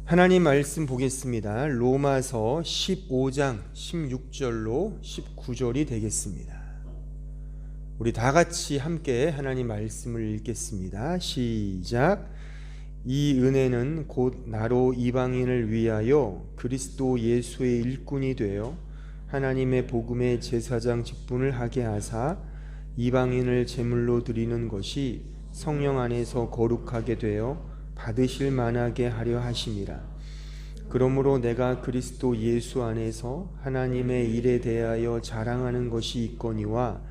하나님 말씀 보겠습니다. 로마서 15장 16절로 19절이 되겠습니다. 우리 다 같이 함께 하나님 말씀을 읽겠습니다. 시작. 이 은혜는 곧 나로 이방인을 위하여 그리스도 예수의 일꾼이 되어 하나님의 복음의 제사장 직분을 하게 하사 이방인을 제물로 드리는 것이 성령 안에서 거룩하게 되어 받으실 만하게 하려 하심이라. 그러므로 내가 그리스도 예수 안에서 하나님의 일에 대하여 자랑하는 것이 있거니와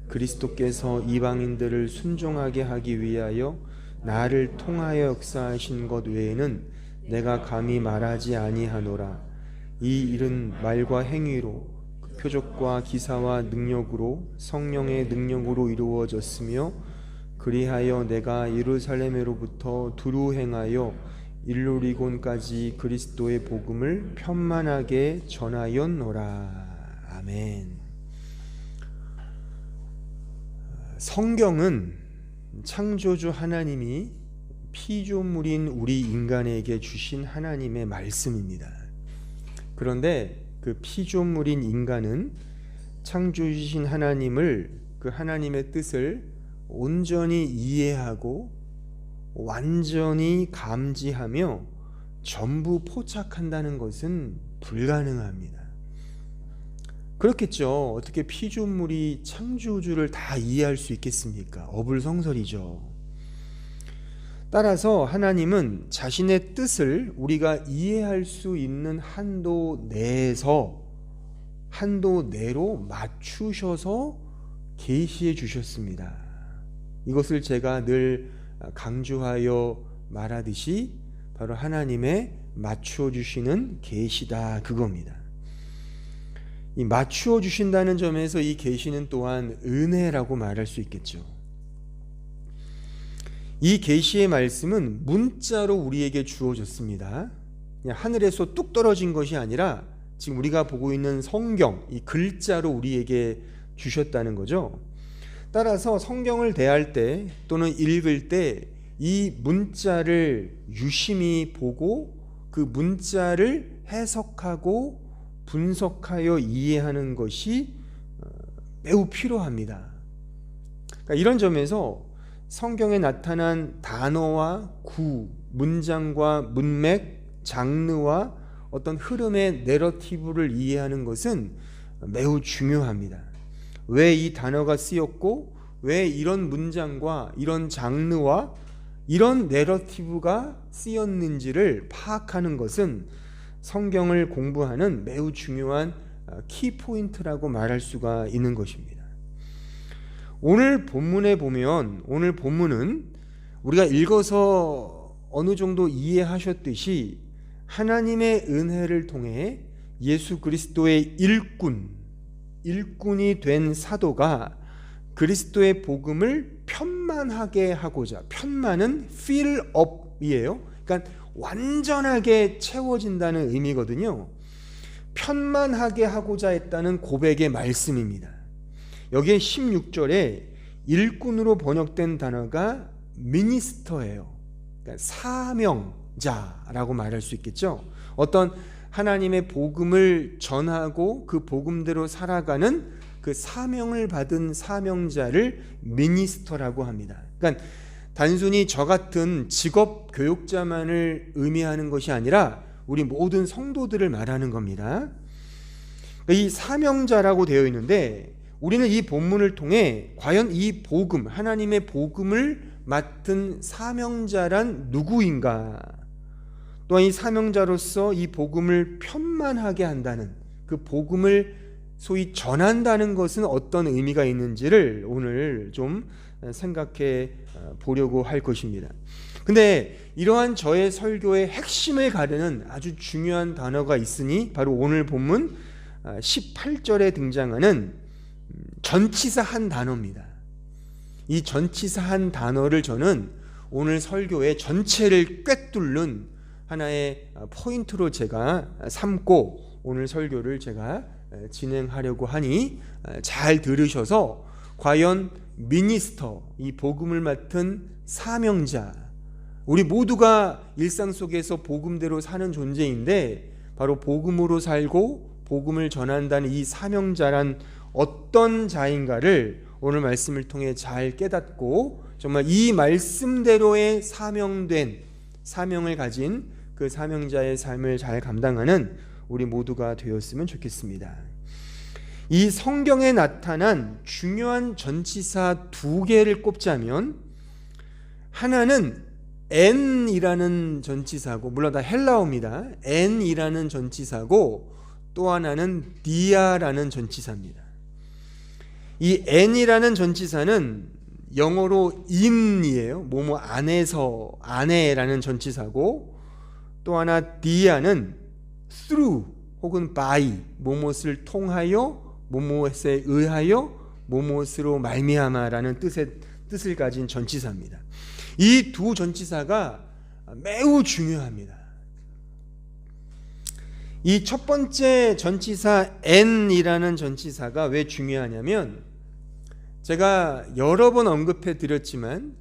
그리스도께서 이방인들을 순종하게 하기 위하여 나를 통하여 역사하신 것 외에는 내가 감히 말하지 아니하노라. 이 일은 말과 행위로 표적과 기사와 능력으로 성령의 능력으로 이루어졌으며 그리하여 내가 예루살렘으로부터 두루 행하여 일루리곤까지 그리스도의 복음을 편만하게 전하였노라. 아멘. 성경은 창조주 하나님이 피조물인 우리 인간에게 주신 하나님의 말씀입니다. 그런데 그 피조물인 인간은 창조주신 하나님을, 그 하나님의 뜻을 온전히 이해하고 완전히 감지하며 전부 포착한다는 것은 불가능합니다. 그렇겠죠. 어떻게 피조물이 창조주를 다 이해할 수 있겠습니까? 어불성설이죠. 따라서 하나님은 자신의 뜻을 우리가 이해할 수 있는 한도 내에서, 한도 내로 맞추셔서 계시해 주셨습니다. 이것을 제가 늘 강조하여 말하듯이 바로 하나님의 맞추어 주시는 계시다, 그겁니다. 이 맞추어 주신다는 점에서 이 계시는 또한 은혜라고 말할 수 있겠죠. 이 계시의 말씀은 문자로 우리에게 주어졌습니다. 그냥 하늘에서 뚝 떨어진 것이 아니라 지금 우리가 보고 있는 성경, 이 글자로 우리에게 주셨다는 거죠. 따라서 성경을 대할 때 또는 읽을 때 이 문자를 유심히 보고 그 문자를 해석하고 분석하여 이해하는 것이 매우 필요합니다. 그러니까 이런 점에서 성경에 나타난 단어와 구, 문장과 문맥, 장르와 어떤 흐름의 내러티브를 이해하는 것은 매우 중요합니다. 왜 이 단어가 쓰였고 왜 이런 문장과 이런 장르와 이런 내러티브가 쓰였는지를 파악하는 것은 성경을 공부하는 매우 중요한 키포인트라고 말할 수가 있는 것입니다. 오늘 본문에 보면, 오늘 본문은 우리가 읽어서 어느 정도 이해하셨듯이 하나님의 은혜를 통해 예수 그리스도의 일꾼이 된 사도가 그리스도의 복음을 편만하게 하고자, 편만은 fill up이에요. 그러니까 완전하게 채워진다는 의미거든요. 편만하게 하고자 했다는 고백의 말씀입니다. 여기에 16절에 일꾼으로 번역된 단어가 미니스터예요. 그러니까 사명자라고 말할 수 있겠죠. 어떤 하나님의 복음을 전하고 그 복음대로 살아가는 그 사명을 받은 사명자를 미니스터라고 합니다. 그러니까 단순히 저 같은 직업 교육자만을 의미하는 것이 아니라 우리 모든 성도들을 말하는 겁니다. 이 사명자라고 되어 있는데 우리는 이 본문을 통해 과연 이 복음, 하나님의 복음을 맡은 사명자란 누구인가, 또한 이 사명자로서 이 복음을 편만하게 한다는, 그 복음을 소위 전한다는 것은 어떤 의미가 있는지를 오늘 좀 생각해 보려고 할 것입니다. 근데 이러한 저의 설교의 핵심을 가르는 아주 중요한 단어가 있으니 바로 오늘 본문 18절에 등장하는 전치사 한 단어입니다. 이 전치사 한 단어를 저는 오늘 설교의 전체를 꿰뚫는 하나의 포인트로 제가 삼고 오늘 설교를 제가 진행하려고 하니 잘 들으셔서 과연 미니스터, 이 복음을 맡은 사명자, 우리 모두가 일상 속에서 복음대로 사는 존재인데 바로 복음으로 살고 복음을 전한다는 이 사명자란 어떤 자인가를 오늘 말씀을 통해 잘 깨닫고 정말 이 말씀대로의 사명을 가진 그 사명자의 삶을 잘 감당하는 우리 모두가 되었으면 좋겠습니다. 이 성경에 나타난 중요한 전치사 2개를 꼽자면 하나는 n이라는 전치사고, 물론 다 헬라어입니다. n이라는 전치사고, 또 하나는 dia라는 전치사입니다. 이 n이라는 전치사는 영어로 in이에요. 뭐뭐 안에서, 안에라는 전치사고, 또 하나 dia는 through 혹은 by, 뭐뭇을 통하여, 뭐뭇에 의하여, 뭐뭇으로 말미암아라는 뜻을 가진 전치사입니다. 이 두 전치사가 매우 중요합니다. 이 첫 번째 전치사 n이라는 전치사가 왜 중요하냐면, 제가 여러 번 언급해 드렸지만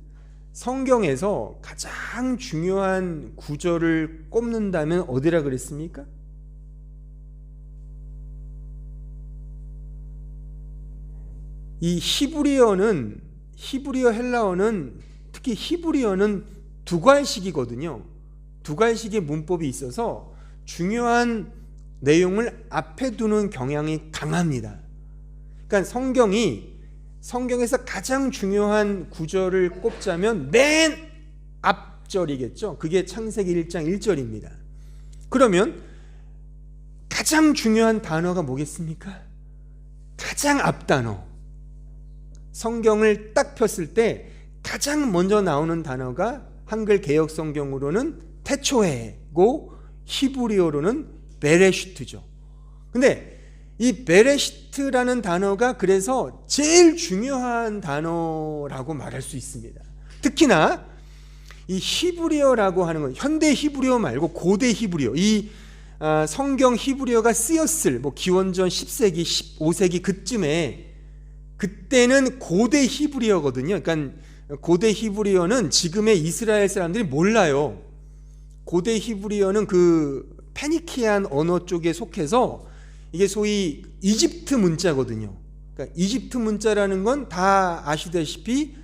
성경에서 가장 중요한 구절을 꼽는다면 어디라 그랬습니까? 이 히브리어, 헬라어는, 특히 히브리어는 두괄식이거든요. 두괄식의 문법이 있어서 중요한 내용을 앞에 두는 경향이 강합니다. 그러니까 성경에서 가장 중요한 구절을 꼽자면 맨 앞절이겠죠. 그게 창세기 1장 1절입니다. 그러면 가장 중요한 단어가 뭐겠습니까? 가장 앞단어. 성경을 딱 폈을 때 가장 먼저 나오는 단어가 한글 개역 성경으로는 태초해고 히브리어로는 베레시트죠. 근데 이 베레시트라는 단어가 그래서 제일 중요한 단어라고 말할 수 있습니다. 특히나 이 히브리어라고 하는 건 현대 히브리어 말고 고대 히브리어, 이 성경 히브리어가 쓰였을 기원전 10세기, 15세기 그쯤에, 그때는 고대 히브리어거든요. 그러니까 고대 히브리어는 지금의 이스라엘 사람들이 몰라요. 고대 히브리어는 그 페니키안 언어 쪽에 속해서 이게 소위 이집트 문자거든요. 그러니까 이집트 문자라는 건 다 아시다시피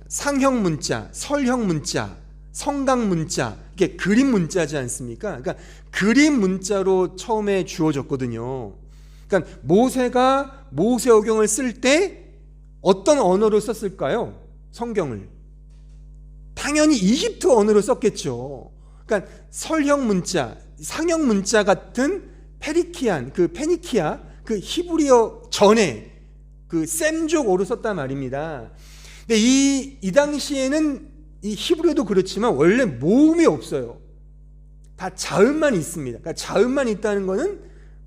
상형 문자, 설형 문자, 성강 문자, 이게 그림 문자지 않습니까? 그러니까 그림 문자로 처음에 주어졌거든요. 그러니까 모세가 모세오경을 쓸 때 어떤 언어로 썼을까요? 성경을 당연히 이집트 언어로 썼겠죠. 그러니까 설형 문자, 상형 문자 같은 페니키아, 그 히브리어 전에 그 셈족어로 썼단 말입니다. 근데 이 당시에는 이 히브리어도 그렇지만 원래 모음이 없어요. 다 자음만 있습니다. 그러니까 자음만 있다는 거는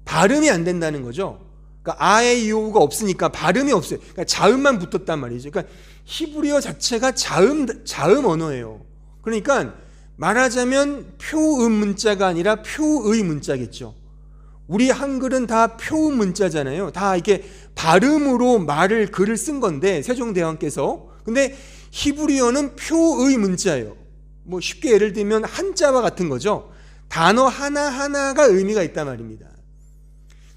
발음이 안 된다는 거죠. 그러니까 아에이오우가 없으니까 발음이 없어요. 그러니까 자음만 붙었단 말이죠. 그러니까 히브리어 자체가 자음 언어예요. 그러니까 말하자면 표음 문자가 아니라 표의 문자겠죠. 우리 한글은 다 표음 문자잖아요. 다 이렇게 발음으로 글을 쓴 건데, 세종대왕께서. 근데 히브리어는 표의 문자예요. 쉽게 예를 들면 한자와 같은 거죠. 단어 하나하나가 의미가 있단 말입니다.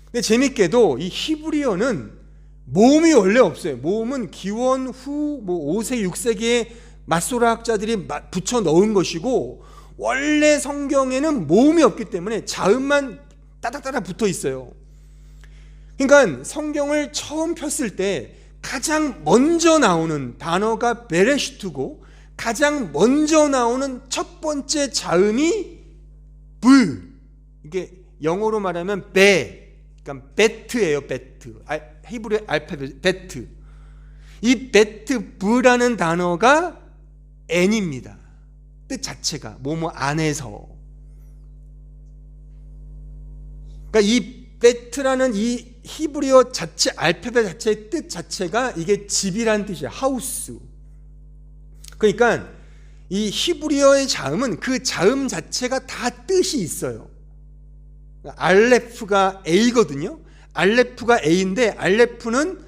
근데 재밌게도 이 히브리어는 모음이 원래 없어요. 모음은 기원 후 5세, 6세기에 맛소라학자들이 붙여 넣은 것이고, 원래 성경에는 모음이 없기 때문에 자음만 따닥따닥 붙어 있어요. 그러니까 성경을 처음 폈을 때 가장 먼저 나오는 단어가 베레시트고, 가장 먼저 나오는 첫 번째 자음이 이게 영어로 말하면 그러니까 베트예요. 베트. 히브리 알파벳 베트. 이 베트 브라는 단어가 n입니다. 뜻 자체가 뭐뭐 안에서. 그러니까 이 베트라는 이 히브리어 자체 알파벳 자체의 뜻 자체가 이게 집이란 뜻이에요. 하우스. 그러니까 이 히브리어의 자음은 그 자음 자체가 다 뜻이 있어요. 알레프가 A거든요. 알레프가 A인데, 알레프는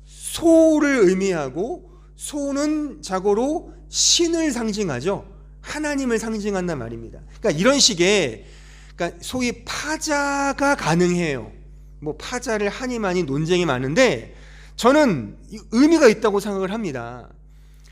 소를 의미하고, 소는 자고로 신을 상징하죠. 하나님을 상징한단 말입니다. 그러니까 이런 식의, 그러니까 소위 파자가 가능해요. 뭐 파자를 하니 많이 논쟁이 많은데 저는 의미가 있다고 생각을 합니다.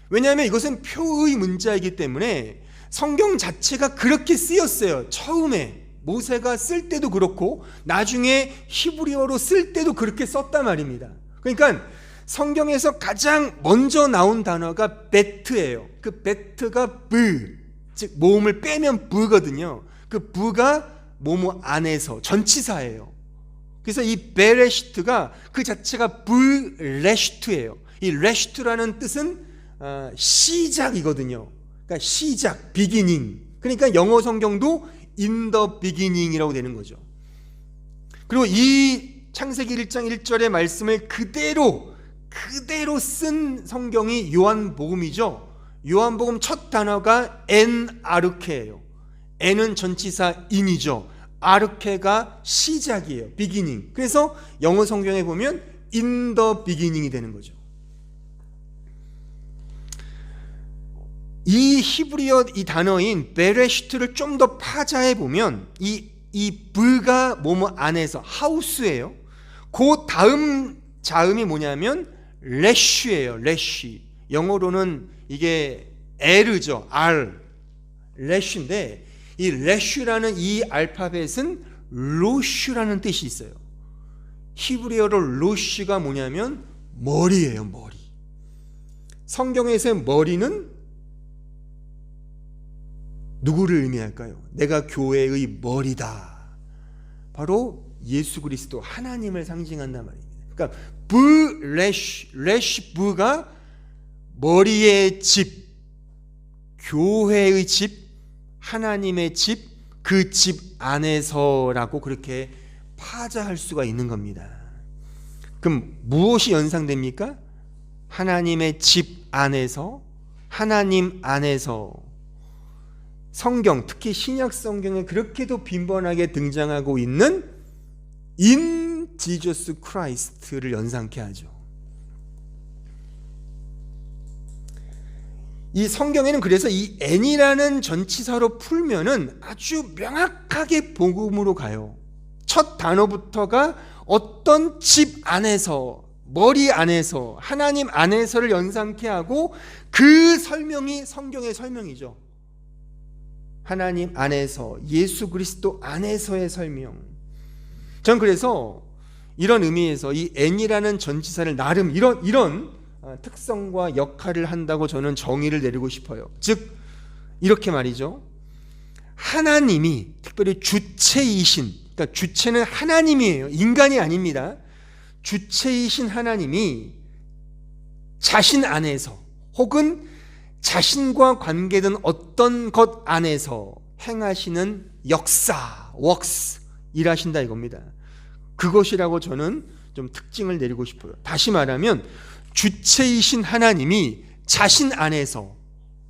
왜냐하면 이것은 표의 문자이기 때문에 성경 자체가 그렇게 쓰였어요. 처음에 모세가 쓸 때도 그렇고 나중에 히브리어로 쓸 때도 그렇게 썼단 말입니다. 그러니까 성경에서 가장 먼저 나온 단어가 베트예요. 그 베트가 브, 즉 모음을 빼면 브거든요. 그 브가 뭐뭐 안에서 전치사예요. 그래서 이 베레시트가 그 자체가 브레시트예요. 이 레시트라는 뜻은 시작이거든요. 그러니까 시작, 비기닝. 그러니까 영어 성경도 in the beginning이라고 되는 거죠. 그리고 이 창세기 1장 1절의 말씀을 그대로 쓴 성경이 요한복음이죠. 요한복음 첫 단어가 엔 아르케예요. 엔은 전치사 인이죠. 아르케가 시작이에요. 비기닝. 그래서 영어 성경에 보면 in the beginning이 되는 거죠. 이 히브리어 이 단어인 베레시트를 좀 더 파자해 보면 이 브가 뭐뭐 안에서 하우스예요. 그 다음 자음이 뭐냐면 레쉬예요. 레쉬. 영어로는 이게 에르죠. R. 레쉬인데 이 레쉬라는 이 알파벳은 로슈라는 뜻이 있어요. 히브리어로 로슈가 뭐냐면 머리예요. 머리. 성경에서의 머리는 누구를 의미할까요? 내가 교회의 머리다. 바로 예수 그리스도 하나님을 상징한단 말입니다. 그러니까 레쉬 부가 머리의 집, 교회의 집, 하나님의 집, 그 집 안에서라고 그렇게 파자할 수가 있는 겁니다. 그럼 무엇이 연상됩니까? 하나님의 집 안에서, 하나님 안에서. 성경, 특히 신약 성경에 그렇게도 빈번하게 등장하고 있는 in Jesus Christ를 연상케 하죠. 이 성경에는 그래서 이 n이라는 전치사로 풀면은 아주 명확하게 복음으로 가요. 첫 단어부터가 어떤 집 안에서, 머리 안에서, 하나님 안에서를 연상케 하고 그 설명이 성경의 설명이죠. 하나님 안에서, 예수 그리스도 안에서의 설명. 전 그래서 이런 의미에서 이 n이라는 전치사를 나름 이런 특성과 역할을 한다고 저는 정의를 내리고 싶어요. 즉 이렇게 말이죠. 하나님이 특별히 주체이신, 그러니까 주체는 하나님이에요. 인간이 아닙니다. 주체이신 하나님이 자신 안에서 혹은 자신과 관계된 어떤 것 안에서 행하시는 역사, works, 일하신다 이겁니다. 그것이라고 저는 좀 특징을 내리고 싶어요. 다시 말하면 주체이신 하나님이 자신 안에서,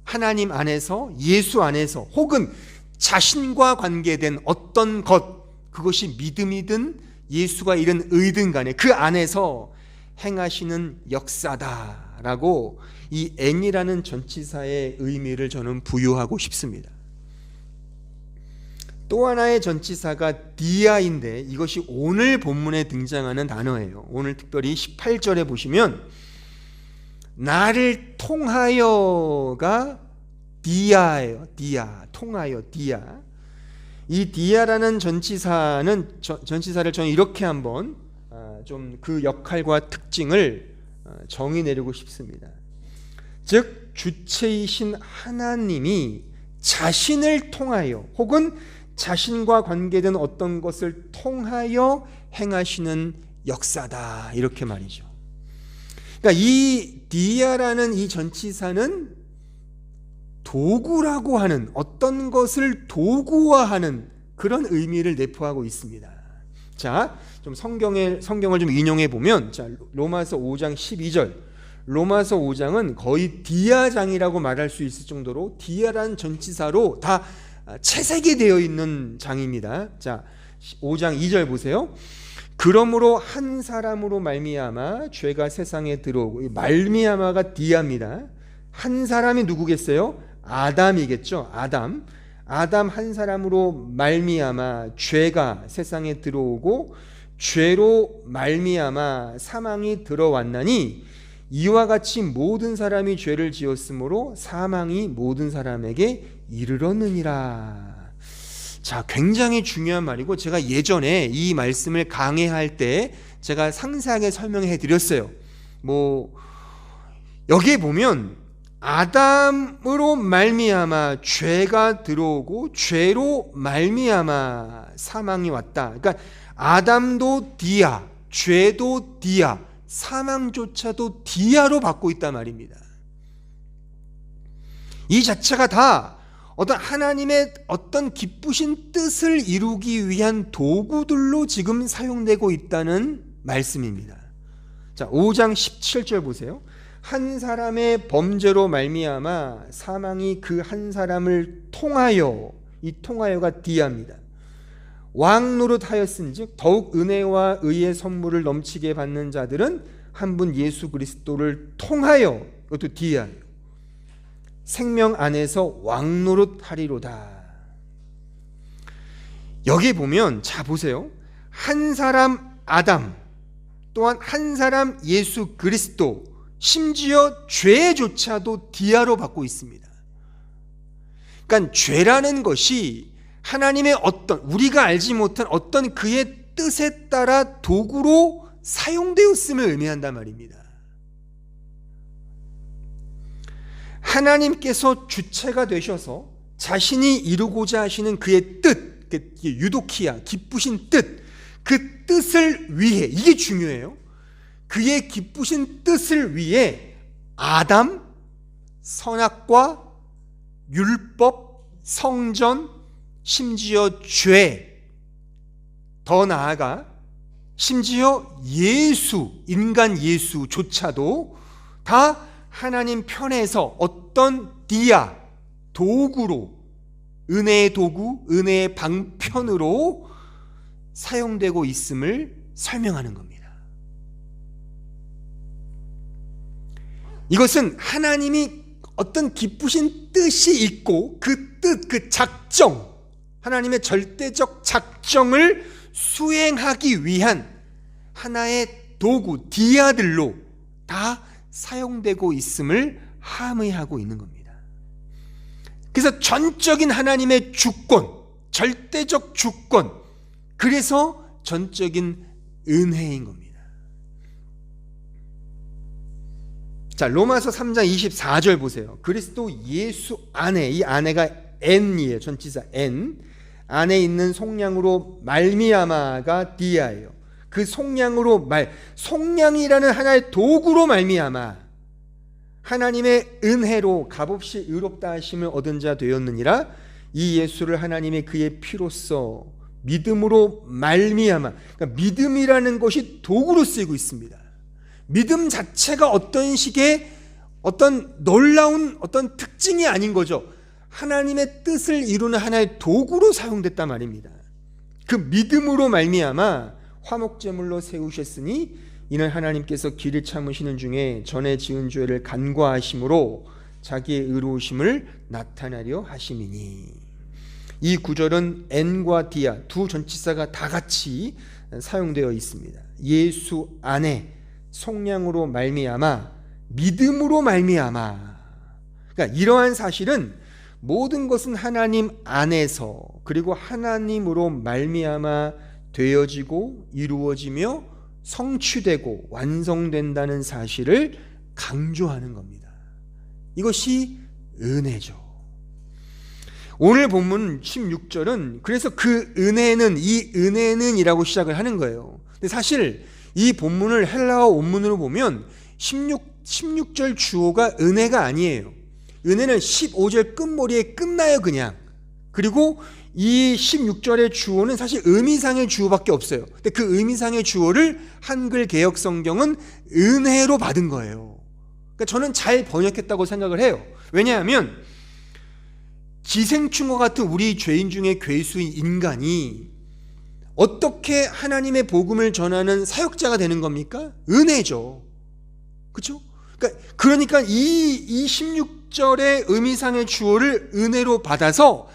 하나님 안에서, 예수 안에서 혹은 자신과 관계된 어떤 것, 그것이 믿음이든 예수가 이른 의든 간에 그 안에서 행하시는 역사다라고 이 n이라는 전치사의 의미를 저는 부여하고 싶습니다. 또 하나의 전치사가 디아인데 이것이 오늘 본문에 등장하는 단어예요. 오늘 특별히 18절에 보시면 나를 통하여가 디아예요. 디아, 통하여, 디아. 이 디아라는 전치사를 저는 이렇게 한번 좀 그 역할과 특징을 정의 내리고 싶습니다. 즉 주체이신 하나님이 자신을 통하여 혹은 자신과 관계된 어떤 것을 통하여 행하시는 역사다 이렇게 말이죠. 그러니까 이 디아라는 이 전치사는 도구라고 하는 어떤 것을 도구화하는 그런 의미를 내포하고 있습니다. 자, 좀 성경을 좀 인용해 보면, 자, 로마서 5장 12절. 로마서 5장은 거의 디아장이라고 말할 수 있을 정도로 디아라는 전치사로 다 채색이 되어 있는 장입니다. 자, 5장 2절 보세요. 그러므로 한 사람으로 말미암아 죄가 세상에 들어오고, 말미암아가 디아입니다. 한 사람이 누구겠어요? 아담이겠죠. 아담 한 사람으로 말미암아 죄가 세상에 들어오고 죄로 말미암아 사망이 들어왔나니 이와 같이 모든 사람이 죄를 지었으므로 사망이 모든 사람에게 이르렀느니라. 자, 굉장히 중요한 말이고 제가 예전에 이 말씀을 강해할 때 제가 상세하게 설명해 드렸어요. 여기에 보면 아담으로 말미암아 죄가 들어오고 죄로 말미암아 사망이 왔다. 그러니까 아담도 디아, 죄도 디아, 사망조차도 디아로 받고 있단 말입니다. 이 자체가 다 어떤 하나님의 어떤 기쁘신 뜻을 이루기 위한 도구들로 지금 사용되고 있다는 말씀입니다. 자, 5장 17절 보세요. 한 사람의 범죄로 말미암아 사망이 그 한 사람을 통하여, 이 통하여가 디아입니다. 왕 노릇하였은즉 더욱 은혜와 의의 선물을 넘치게 받는 자들은 한 분 예수 그리스도를 통하여, 이것도 디아예요. 생명 안에서 왕 노릇하리로다. 여기 보면 자 보세요. 한 사람 아담, 또한 한 사람 예수 그리스도, 심지어 죄조차도 디아로 받고 있습니다. 그러니까 죄라는 것이 하나님의 어떤 우리가 알지 못한 어떤 그의 뜻에 따라 도구로 사용되었음을 의미한단 말입니다. 하나님께서 주체가 되셔서 자신이 이루고자 하시는 그의 뜻, 유도키야, 기쁘신 뜻, 그 뜻을 위해, 이게 중요해요. 그의 기쁘신 뜻을 위해 아담, 선악과, 율법, 성전, 심지어 죄, 더 나아가 심지어 예수, 인간 예수조차도 다 하나님 편에서 어떤 디아, 도구로, 은혜의 도구, 은혜의 방편으로 사용되고 있음을 설명하는 겁니다. 이것은 하나님이 어떤 기쁘신 뜻이 있고 그 뜻, 그 작정, 하나님의 절대적 작정을 수행하기 위한 하나의 도구, 디아들로 다 사용되고 있음을 함의하고 있는 겁니다. 그래서 전적인 하나님의 주권, 절대적 주권, 그래서 전적인 은혜인 겁니다. 자, 로마서 3장 24절 보세요. 그리스도 예수 안에, 이 안에가 N이에요. 전치사 N. 안에 있는 속량으로 말미암아가 디아예요. 그 속량으로 속량이라는 하나의 도구로 말미암아 하나님의 은혜로 값없이 의롭다 하심을 얻은 자 되었느니라. 이 예수를 하나님의 그의 피로써 믿음으로 말미암아, 그러니까 믿음이라는 것이 도구로 쓰이고 있습니다. 믿음 자체가 어떤 식의 어떤 놀라운 어떤 특징이 아닌 거죠. 하나님의 뜻을 이루는 하나의 도구로 사용됐단 말입니다. 그 믿음으로 말미암아 화목제물로 세우셨으니 이는 하나님께서 길을 참으시는 중에 전에 지은 죄를 간과하심으로 자기의 의로우심을 나타내려 하심이니. 이 구절은 N과 디아 두 전치사가 다 같이 사용되어 있습니다. 예수 안에 속량으로 말미암아, 믿음으로 말미암아. 그러니까 이러한 사실은 모든 것은 하나님 안에서 그리고 하나님으로 말미암아 되어지고 이루어지며 성취되고 완성된다는 사실을 강조하는 겁니다. 이것이 은혜죠. 오늘 본문 16절은 그래서 그 은혜는, 이 은혜는 이라고 시작을 하는 거예요. 근데 사실 이 본문을 헬라어 원문으로 보면 16절 주어가 은혜가 아니에요. 은혜는 15절 끝머리에 끝나요, 그냥. 그리고 이 16절의 주어는 사실 의미상의 주어밖에 없어요. 근데 그 의미상의 주어를 한글 개역 성경은 은혜로 받은 거예요. 그러니까 저는 잘 번역했다고 생각을 해요. 왜냐하면 기생충과 같은 우리 죄인 중에 괴수인 인간이 어떻게 하나님의 복음을 전하는 사역자가 되는 겁니까? 은혜죠. 그렇죠? 그러니까 이 6절의 의미상의 주어를 은혜로 받아서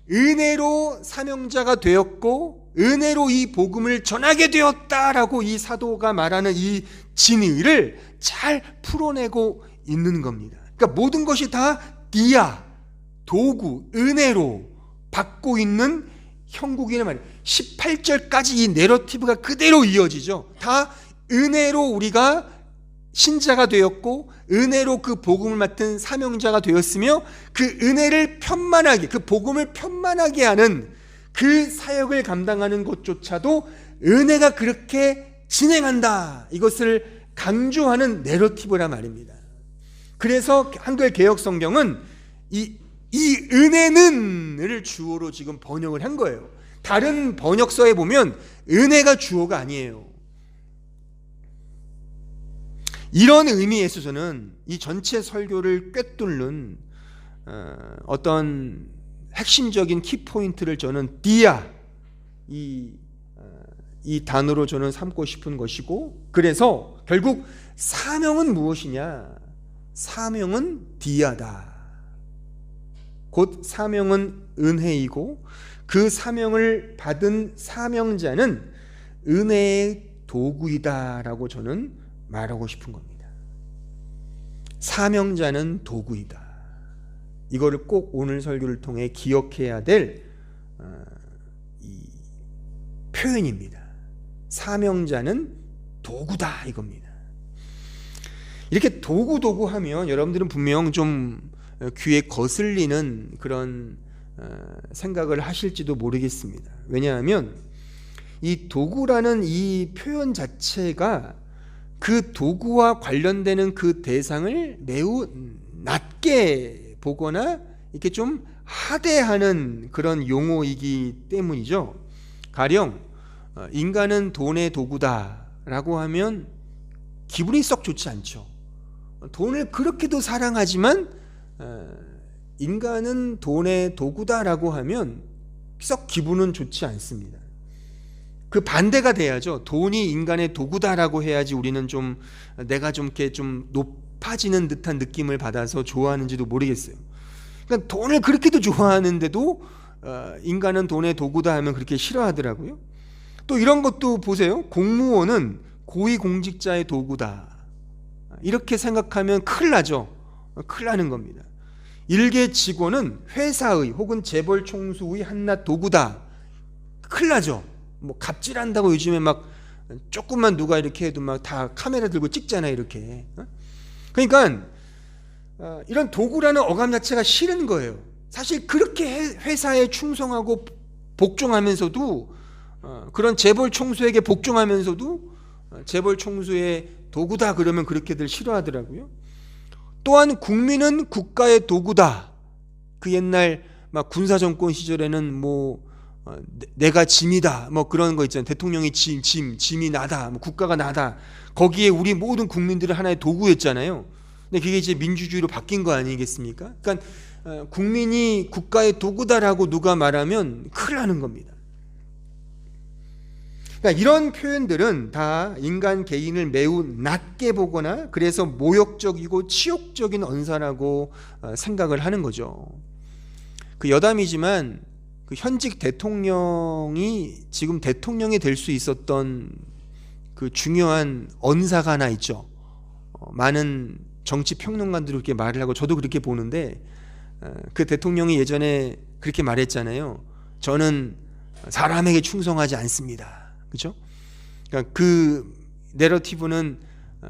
은혜로 사명자가 되었고 은혜로 이 복음을 전하게 되었다라고 이 사도가 말하는 이 진의를 잘 풀어내고 있는 겁니다. 그러니까 모든 것이 다 디아, 도구, 은혜로 받고 있는 형국이란 말이에요. 18절까지 이 내러티브가 그대로 이어지죠. 다 은혜로 우리가 신자가 되었고 은혜로 그 복음을 맡은 사명자가 되었으며 그 은혜를 편만하게, 그 복음을 편만하게 하는 그 사역을 감당하는 것조차도 은혜가 그렇게 진행한다, 이것을 강조하는 내러티브란 말입니다. 그래서 한글 개역 성경은 이 은혜는을 주어로 지금 번역을 한 거예요. 다른 번역서에 보면 은혜가 주어가 아니에요. 이런 의미에서 저는 이 전체 설교를 꿰뚫는 어떤 핵심적인 키포인트를 저는 디아, 이 단어로 저는 삼고 싶은 것이고, 그래서 결국 사명은 무엇이냐? 사명은 디아다. 곧 사명은 은혜이고 그 사명을 받은 사명자는 은혜의 도구이다라고 저는 말하고 싶은 겁니다. 사명자는 도구이다. 이거를 꼭 오늘 설교를 통해 기억해야 될 이 표현입니다. 사명자는 도구다, 이겁니다. 이렇게 도구 하면 여러분들은 분명 좀 귀에 거슬리는 그런 생각을 하실지도 모르겠습니다. 왜냐하면 이 도구라는 이 표현 자체가 그 도구와 관련되는 그 대상을 매우 낮게 보거나 이렇게 좀 하대하는 그런 용어이기 때문이죠. 가령 인간은 돈의 도구다라고 하면 기분이 썩 좋지 않죠. 돈을 그렇게도 사랑하지만 인간은 돈의 도구다라고 하면 썩 기분은 좋지 않습니다. 그 반대가 돼야죠. 돈이 인간의 도구다라고 해야지 우리는 좀 내가 좀 이렇게 좀 높아지는 듯한 느낌을 받아서 좋아하는지도 모르겠어요. 그러니까 돈을 그렇게도 좋아하는데도 인간은 돈의 도구다 하면 그렇게 싫어하더라고요. 또 이런 것도 보세요. 공무원은 고위공직자의 도구다, 이렇게 생각하면 큰일 나죠. 큰일 나는 겁니다. 일개 직원은 회사의 혹은 재벌 총수의 한낱 도구다, 큰일 나죠. 뭐 갑질한다고 요즘에 막 조금만 누가 이렇게 해도 막 다 카메라 들고 찍잖아요, 이렇게. 그러니까 이런 도구라는 어감 자체가 싫은 거예요. 사실 그렇게 회사에 충성하고 복종하면서도 그런 재벌 총수에게 복종하면서도 재벌 총수의 도구다 그러면 그렇게들 싫어하더라고요. 또한 국민은 국가의 도구다. 그 옛날 막 군사 정권 시절에는 뭐 내가 짐이다, 뭐 그런 거 있잖아요. 대통령이 짐이 나다, 뭐 국가가 나다. 거기에 우리 모든 국민들은 하나의 도구였잖아요. 근데 그게 이제 민주주의로 바뀐 거 아니겠습니까? 그러니까 국민이 국가의 도구다라고 누가 말하면 큰일 나는 겁니다. 그러니까 이런 표현들은 다 인간 개인을 매우 낮게 보거나 그래서 모욕적이고 치욕적인 언사라고 생각을 하는 거죠. 그 여담이지만 그 현직 대통령이 지금 대통령이 될 수 있었던 그 중요한 언사가 하나 있죠. 많은 정치 평론가들이 그렇게 말을 하고 저도 그렇게 보는데, 그 대통령이 예전에 그렇게 말했잖아요. 저는 사람에게 충성하지 않습니다. 그렇죠? 그러니까 그 내러티브는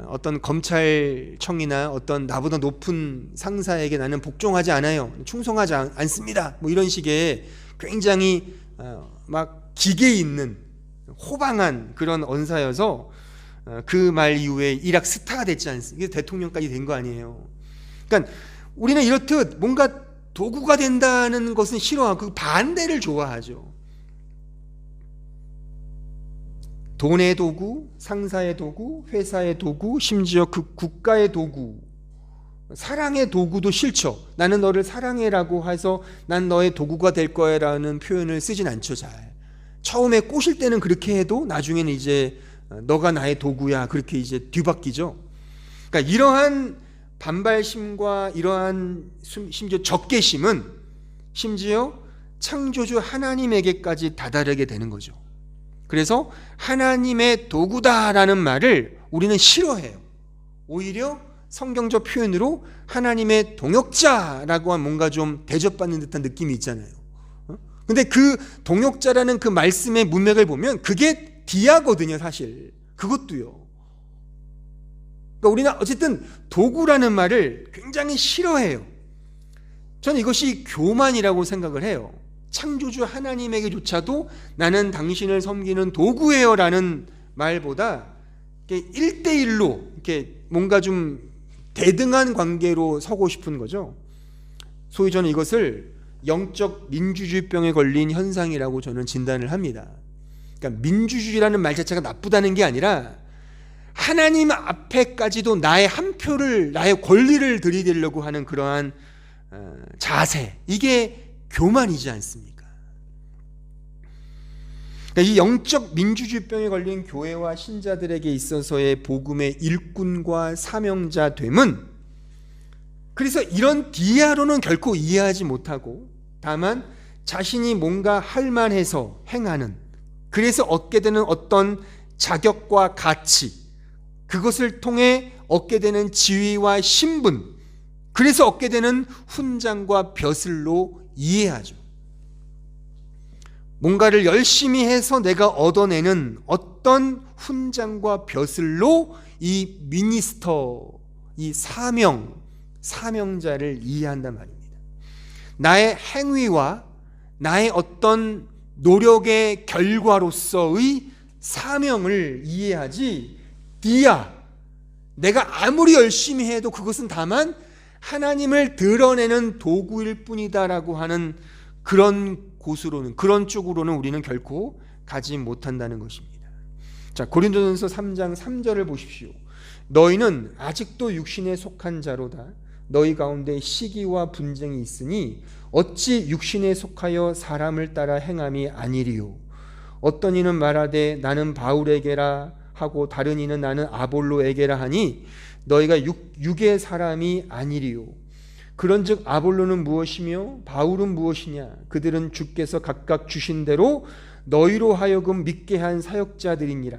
어떤 검찰청이나 어떤 나보다 높은 상사에게 나는 복종하지 않아요, 충성하지 않습니다, 뭐 이런 식의 굉장히 막 기계 있는 호방한 그런 언사여서 그 말 이후에 일약 스타가 됐지 않습니까? 대통령까지 된 거 아니에요. 그러니까 우리는 이렇듯 뭔가 도구가 된다는 것은 싫어하고 그 반대를 좋아하죠. 돈의 도구, 상사의 도구, 회사의 도구, 심지어 그 국가의 도구, 사랑의 도구도 싫죠. 나는 너를 사랑해라고 해서 난 너의 도구가 될 거야 라는 표현을 쓰진 않죠. 잘 처음에 꼬실 때는 그렇게 해도 나중에는 이제 너가 나의 도구야 그렇게 이제 뒤바뀌죠. 그러니까 이러한 반발심과 이러한 심지어 적개심은 심지어 창조주 하나님에게까지 다다르게 되는 거죠. 그래서 하나님의 도구다라는 말을 우리는 싫어해요. 오히려 성경적 표현으로 하나님의 동역자라고 하면 뭔가 좀 대접받는 듯한 느낌이 있잖아요. 근데 그 동역자라는 그 말씀의 문맥을 보면 그게 디아거든요, 사실. 그것도요. 그러니까 우리는 어쨌든 도구라는 말을 굉장히 싫어해요. 저는 이것이 교만이라고 생각을 해요. 창조주 하나님에게조차도 나는 당신을 섬기는 도구예요 라는 말보다 1대1로 이렇게 뭔가 좀 대등한 관계로 서고 싶은 거죠. 소위 저는 이것을 영적 민주주의병에 걸린 현상이라고 저는 진단을 합니다. 그러니까 민주주의라는 말 자체가 나쁘다는 게 아니라 하나님 앞에까지도 나의 한 표를, 나의 권리를 들이대려고 하는 그러한 자세, 이게 교만이지 않습니까? 그러니까 이 영적 민주주의병에 걸린 교회와 신자들에게 있어서의 복음의 일꾼과 사명자 됨은, 그래서 이런 디아로는 결코 이해하지 못하고 다만 자신이 뭔가 할 만해서 행하는, 그래서 얻게 되는 어떤 자격과 가치, 그것을 통해 얻게 되는 지위와 신분, 그래서 얻게 되는 훈장과 벼슬로 이해하죠. 뭔가를 열심히 해서 내가 얻어내는 어떤 훈장과 벼슬로 이 미니스터, 이 사명자를 이해한단 말입니다. 나의 행위와 나의 어떤 노력의 결과로서의 사명을 이해하지, 디아, 내가 아무리 열심히 해도 그것은 다만 하나님을 드러내는 도구일 뿐이다라고 하는 그런 곳으로는, 그런 쪽으로는 우리는 결코 가지 못한다는 것입니다. 자, 고린도전서 3장 3절을 보십시오. 너희는 아직도 육신에 속한 자로다. 너희 가운데 시기와 분쟁이 있으니 어찌 육신에 속하여 사람을 따라 행함이 아니리요. 어떤 이는 말하되 나는 바울에게라 하고 다른 이는 나는 아볼로에게라 하니 너희가 육의 사람이 아니리요. 그런즉 아볼로는 무엇이며 바울은 무엇이냐? 그들은 주께서 각각 주신 대로 너희로 하여금 믿게 한 사역자들이니라.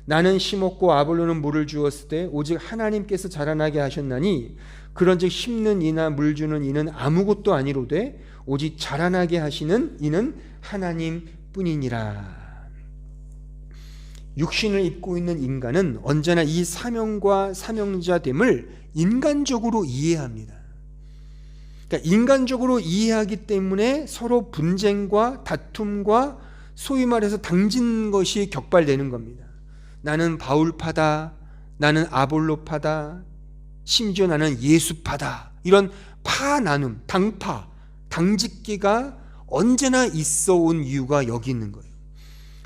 나는 심었고 아볼로는 물을 주었을 때 오직 하나님께서 자라나게 하셨나니 그런즉 심는 이나 물 주는 이는 아무것도 아니로되 오직 자라나게 하시는 이는 하나님뿐이니라. 육신을 입고 있는 인간은 언제나 이 사명과 사명자됨을 인간적으로 이해합니다. 그러니까 인간적으로 이해하기 때문에 서로 분쟁과 다툼과 소위 말해서 당진 것이 격발되는 겁니다. 나는 바울파다, 나는 아볼로파다, 심지어 나는 예수파다, 이런 파 나눔, 당파, 당짓기가 언제나 있어 온 이유가 여기 있는 거예요.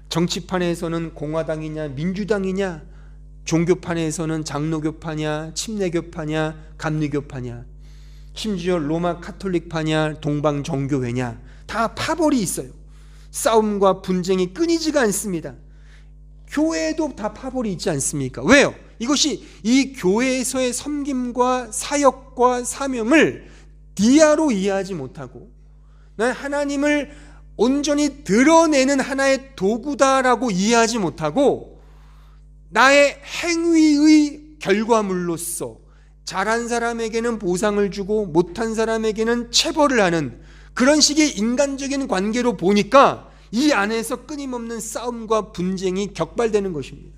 정치판에서는 공화당이냐 민주당이냐, 종교판에서는 장로교파냐 침례교파냐 감리교파냐, 심지어 로마 카톨릭파냐 동방정교회냐, 다 파벌이 있어요. 싸움과 분쟁이 끊이지가 않습니다. 교회에도 다 파벌이 있지 않습니까? 왜요? 이것이 이 교회에서의 섬김과 사역과 사명을 디아로 이해하지 못하고 난 하나님을 온전히 드러내는 하나의 도구다라고 이해하지 못하고 나의 행위의 결과물로서 잘한 사람에게는 보상을 주고 못한 사람에게는 체벌을 하는 그런 식의 인간적인 관계로 보니까 이 안에서 끊임없는 싸움과 분쟁이 격발되는 것입니다.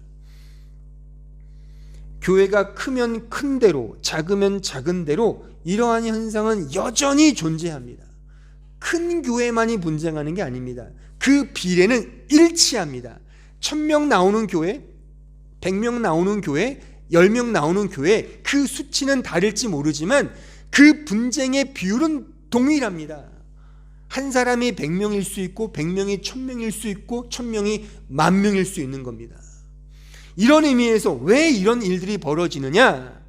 교회가 크면 큰 대로 작으면 작은 대로 이러한 현상은 여전히 존재합니다. 큰 교회만이 분쟁하는 게 아닙니다. 그 비례는 일치합니다. 1000명 나오는 교회, 100명 나오는 교회, 10명 나오는 교회, 그 수치는 다를지 모르지만 그 분쟁의 비율은 동일합니다. 한 사람이 100명일 수 있고 100명이 1000명일 수 있고 1000명이 10,000명일 수 있는 겁니다. 이런 의미에서 왜 이런 일들이 벌어지느냐?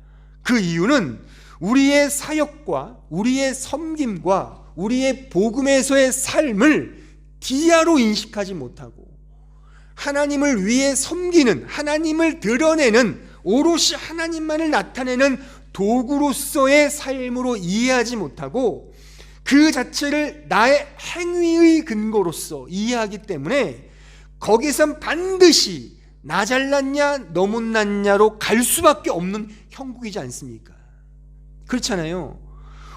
그 이유는 우리의 사역과 우리의 섬김과 우리의 복음에서의 삶을 디아로 인식하지 못하고 하나님을 위해 섬기는, 하나님을 드러내는, 오롯이 하나님만을 나타내는 도구로서의 삶으로 이해하지 못하고 그 자체를 나의 행위의 근거로서 이해하기 때문에 거기선 반드시 나 잘났냐 너 못났냐로 갈 수밖에 없는 형국이지 않습니까? 그렇잖아요.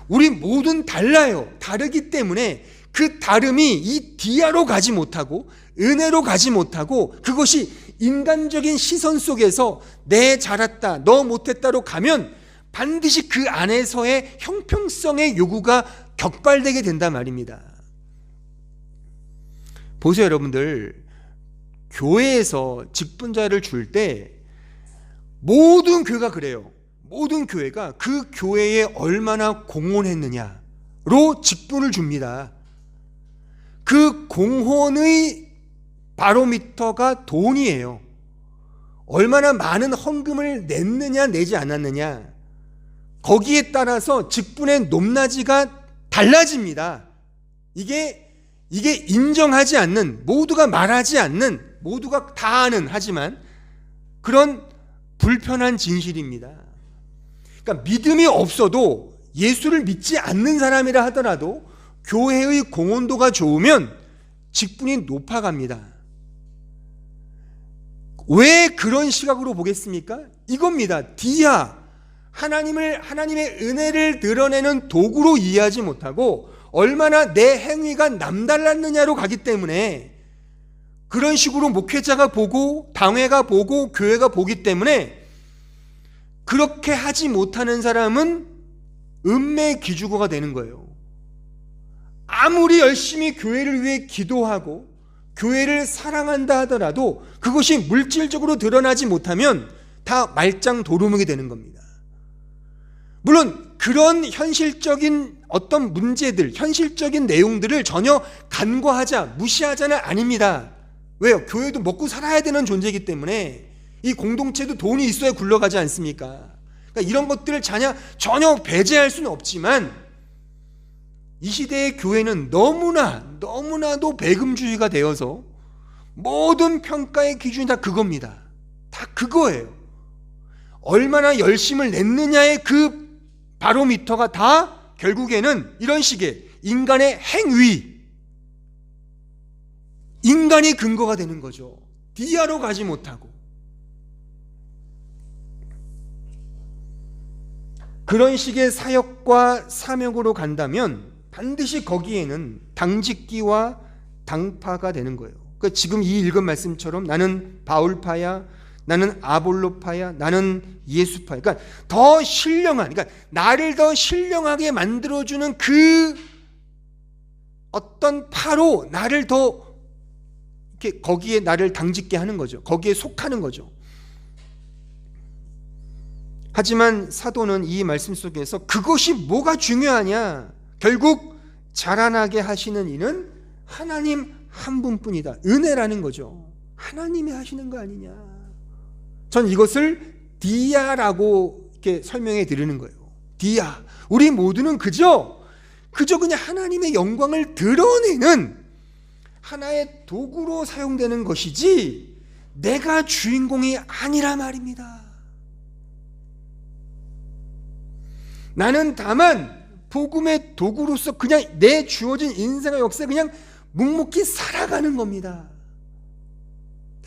우리 모두는 달라요. 다르기 때문에 그 다름이 이 디아로 가지 못하고 은혜로 가지 못하고 그것이 인간적인 시선 속에서 내 잘했다 너 못했다로 가면 반드시 그 안에서의 형평성의 요구가 격발되게 된단 말입니다. 보세요 여러분들, 교회에서 직분자를 줄 때 모든 교회가 그래요. 모든 교회가 그 교회에 얼마나 공헌했느냐로 직분을 줍니다. 그 공헌의 바로미터가 돈이에요. 얼마나 많은 헌금을 냈느냐 내지 않았느냐, 거기에 따라서 직분의 높낮이가 달라집니다. 이게 인정하지 않는, 모두가 말하지 않는, 모두가 다 아는, 하지만 그런 불편한 진실입니다. 그러니까 믿음이 없어도, 예수를 믿지 않는 사람이라 하더라도 교회의 공헌도가 좋으면 직분이 높아갑니다. 왜 그런 시각으로 보겠습니까? 이겁니다. 디아, 하나님의 은혜를 드러내는 도구로 이해하지 못하고 얼마나 내 행위가 남달랐느냐로 가기 때문에, 그런 식으로 목회자가 보고 당회가 보고 교회가 보기 때문에 그렇게 하지 못하는 사람은 은매의 기주고가 되는 거예요. 아무리 열심히 교회를 위해 기도하고 교회를 사랑한다 하더라도 그것이 물질적으로 드러나지 못하면 다 말짱 도루묵이 되는 겁니다. 물론 그런 현실적인 어떤 문제들, 현실적인 내용들을 전혀 간과하자, 무시하자는 아닙니다. 왜요? 교회도 먹고 살아야 되는 존재이기 때문에, 이 공동체도 돈이 있어야 굴러가지 않습니까? 그러니까 이런 것들을 전혀 배제할 수는 없지만, 이 시대의 교회는 너무나도 배금주의가 되어서 모든 평가의 기준이 다 그겁니다. 다 그거예요. 얼마나 열심을 냈느냐의 그 바로미터가 다 결국에는 이런 식의 인간의 행위, 인간이 근거가 되는 거죠. 디아로 가지 못하고. 그런 식의 사역과 사명으로 간다면 반드시 거기에는 당짓기와 당파가 되는 거예요. 그러니까 지금 이 읽은 말씀처럼 나는 바울파야, 나는 아볼로파야, 나는 예수파야. 그러니까 더 신령한, 그러니까 나를 더 신령하게 만들어주는 그 어떤 파로 나를 더 이렇게 거기에 나를 당짓게 하는 거죠. 거기에 속하는 거죠. 하지만 사도는 이 말씀 속에서 그것이 뭐가 중요하냐, 결국 자라나게 하시는 이는 하나님 한 분뿐이다. 은혜라는 거죠. 하나님이 하시는 거 아니냐. 전 이것을 디아라고 이렇게 설명해 드리는 거예요. 디아. 우리 모두는 그저 그냥 하나님의 영광을 드러내는 하나의 도구로 사용되는 것이지 내가 주인공이 아니라 말입니다. 나는 다만 복음의 도구로서 그냥 내 주어진 인생의 역사에 그냥 묵묵히 살아가는 겁니다.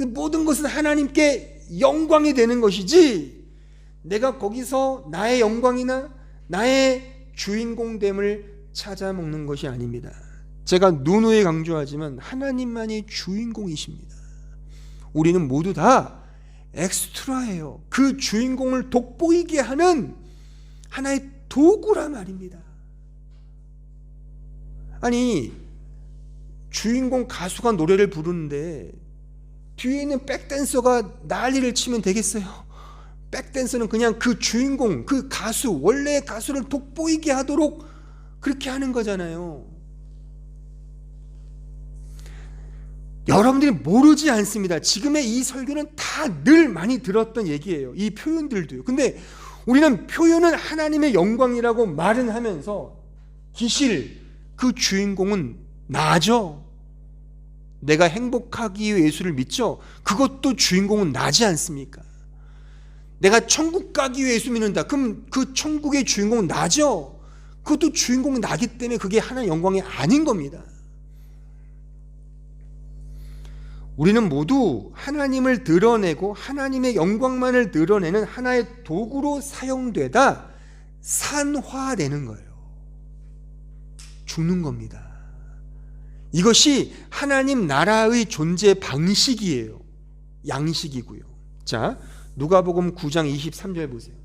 모든 것은 하나님께 영광이 되는 것이지 내가 거기서 나의 영광이나 나의 주인공됨을 찾아먹는 것이 아닙니다. 제가 누누이 강조하지만 하나님만이 주인공이십니다. 우리는 모두 다 엑스트라예요. 그 주인공을 돋보이게 하는 하나의 도구라 말입니다. 아니, 주인공 가수가 노래를 부르는데 뒤에 있는 백댄서가 난리를 치면 되겠어요? 백댄서는 그냥 그 주인공, 그 가수, 원래의 가수를 돋보이게 하도록 그렇게 하는 거잖아요. 여러분들이 모르지 않습니다. 지금의 이 설교는 다 늘 많이 들었던 얘기예요. 이 표현들도요. 근데 우리는 표현은 하나님의 영광이라고 말은 하면서 기실 그 주인공은 나죠. 내가 행복하기 위해 예수를 믿죠. 그것도 주인공은 나지 않습니까? 내가 천국 가기 위해 예수 믿는다. 그럼 그 천국의 주인공은 나죠. 그것도 주인공은 나기 때문에 그게 하나의 영광이 아닌 겁니다. 우리는 모두 하나님을 드러내고 하나님의 영광만을 드러내는 하나의 도구로 사용되다 산화되는 거예요. 죽는 겁니다. 이것이 하나님 나라의 존재 방식이에요. 양식이고요. 자, 누가복음 9장 23절 보세요.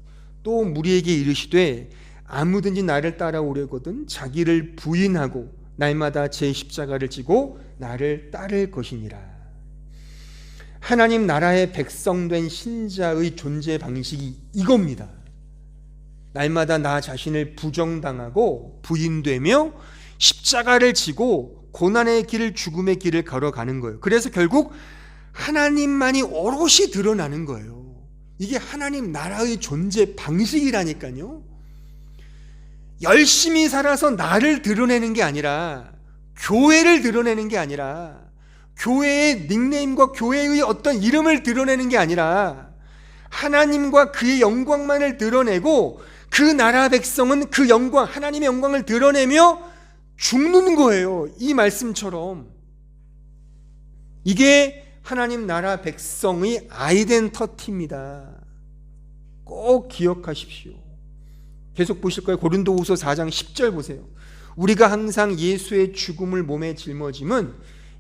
또 무리에게 이르시되 아무든지 나를 따라오려거든 자기를 부인하고 날마다 제 십자가를 지고 나를 따를 것이니라. 하나님 나라의 백성된 신자의 존재 방식이 이겁니다. 날마다 나 자신을 부정당하고 부인되며 십자가를 지고 고난의 길, 죽음의 길을 걸어가는 거예요. 그래서 결국 하나님만이 오롯이 드러나는 거예요. 이게 하나님 나라의 존재 방식이라니까요. 열심히 살아서 나를 드러내는 게 아니라, 교회를 드러내는 게 아니라, 교회의 닉네임과 교회의 어떤 이름을 드러내는 게 아니라 하나님과 그의 영광만을 드러내고 그 나라 백성은 그 영광, 하나님의 영광을 드러내며 죽는 거예요. 이 말씀처럼. 이게 하나님 나라 백성의 아이덴티티입니다. 꼭 기억하십시오. 계속 보실 거예요. 고린도후서 4장 10절 보세요. 우리가 항상 예수의 죽음을 몸에 짊어짐은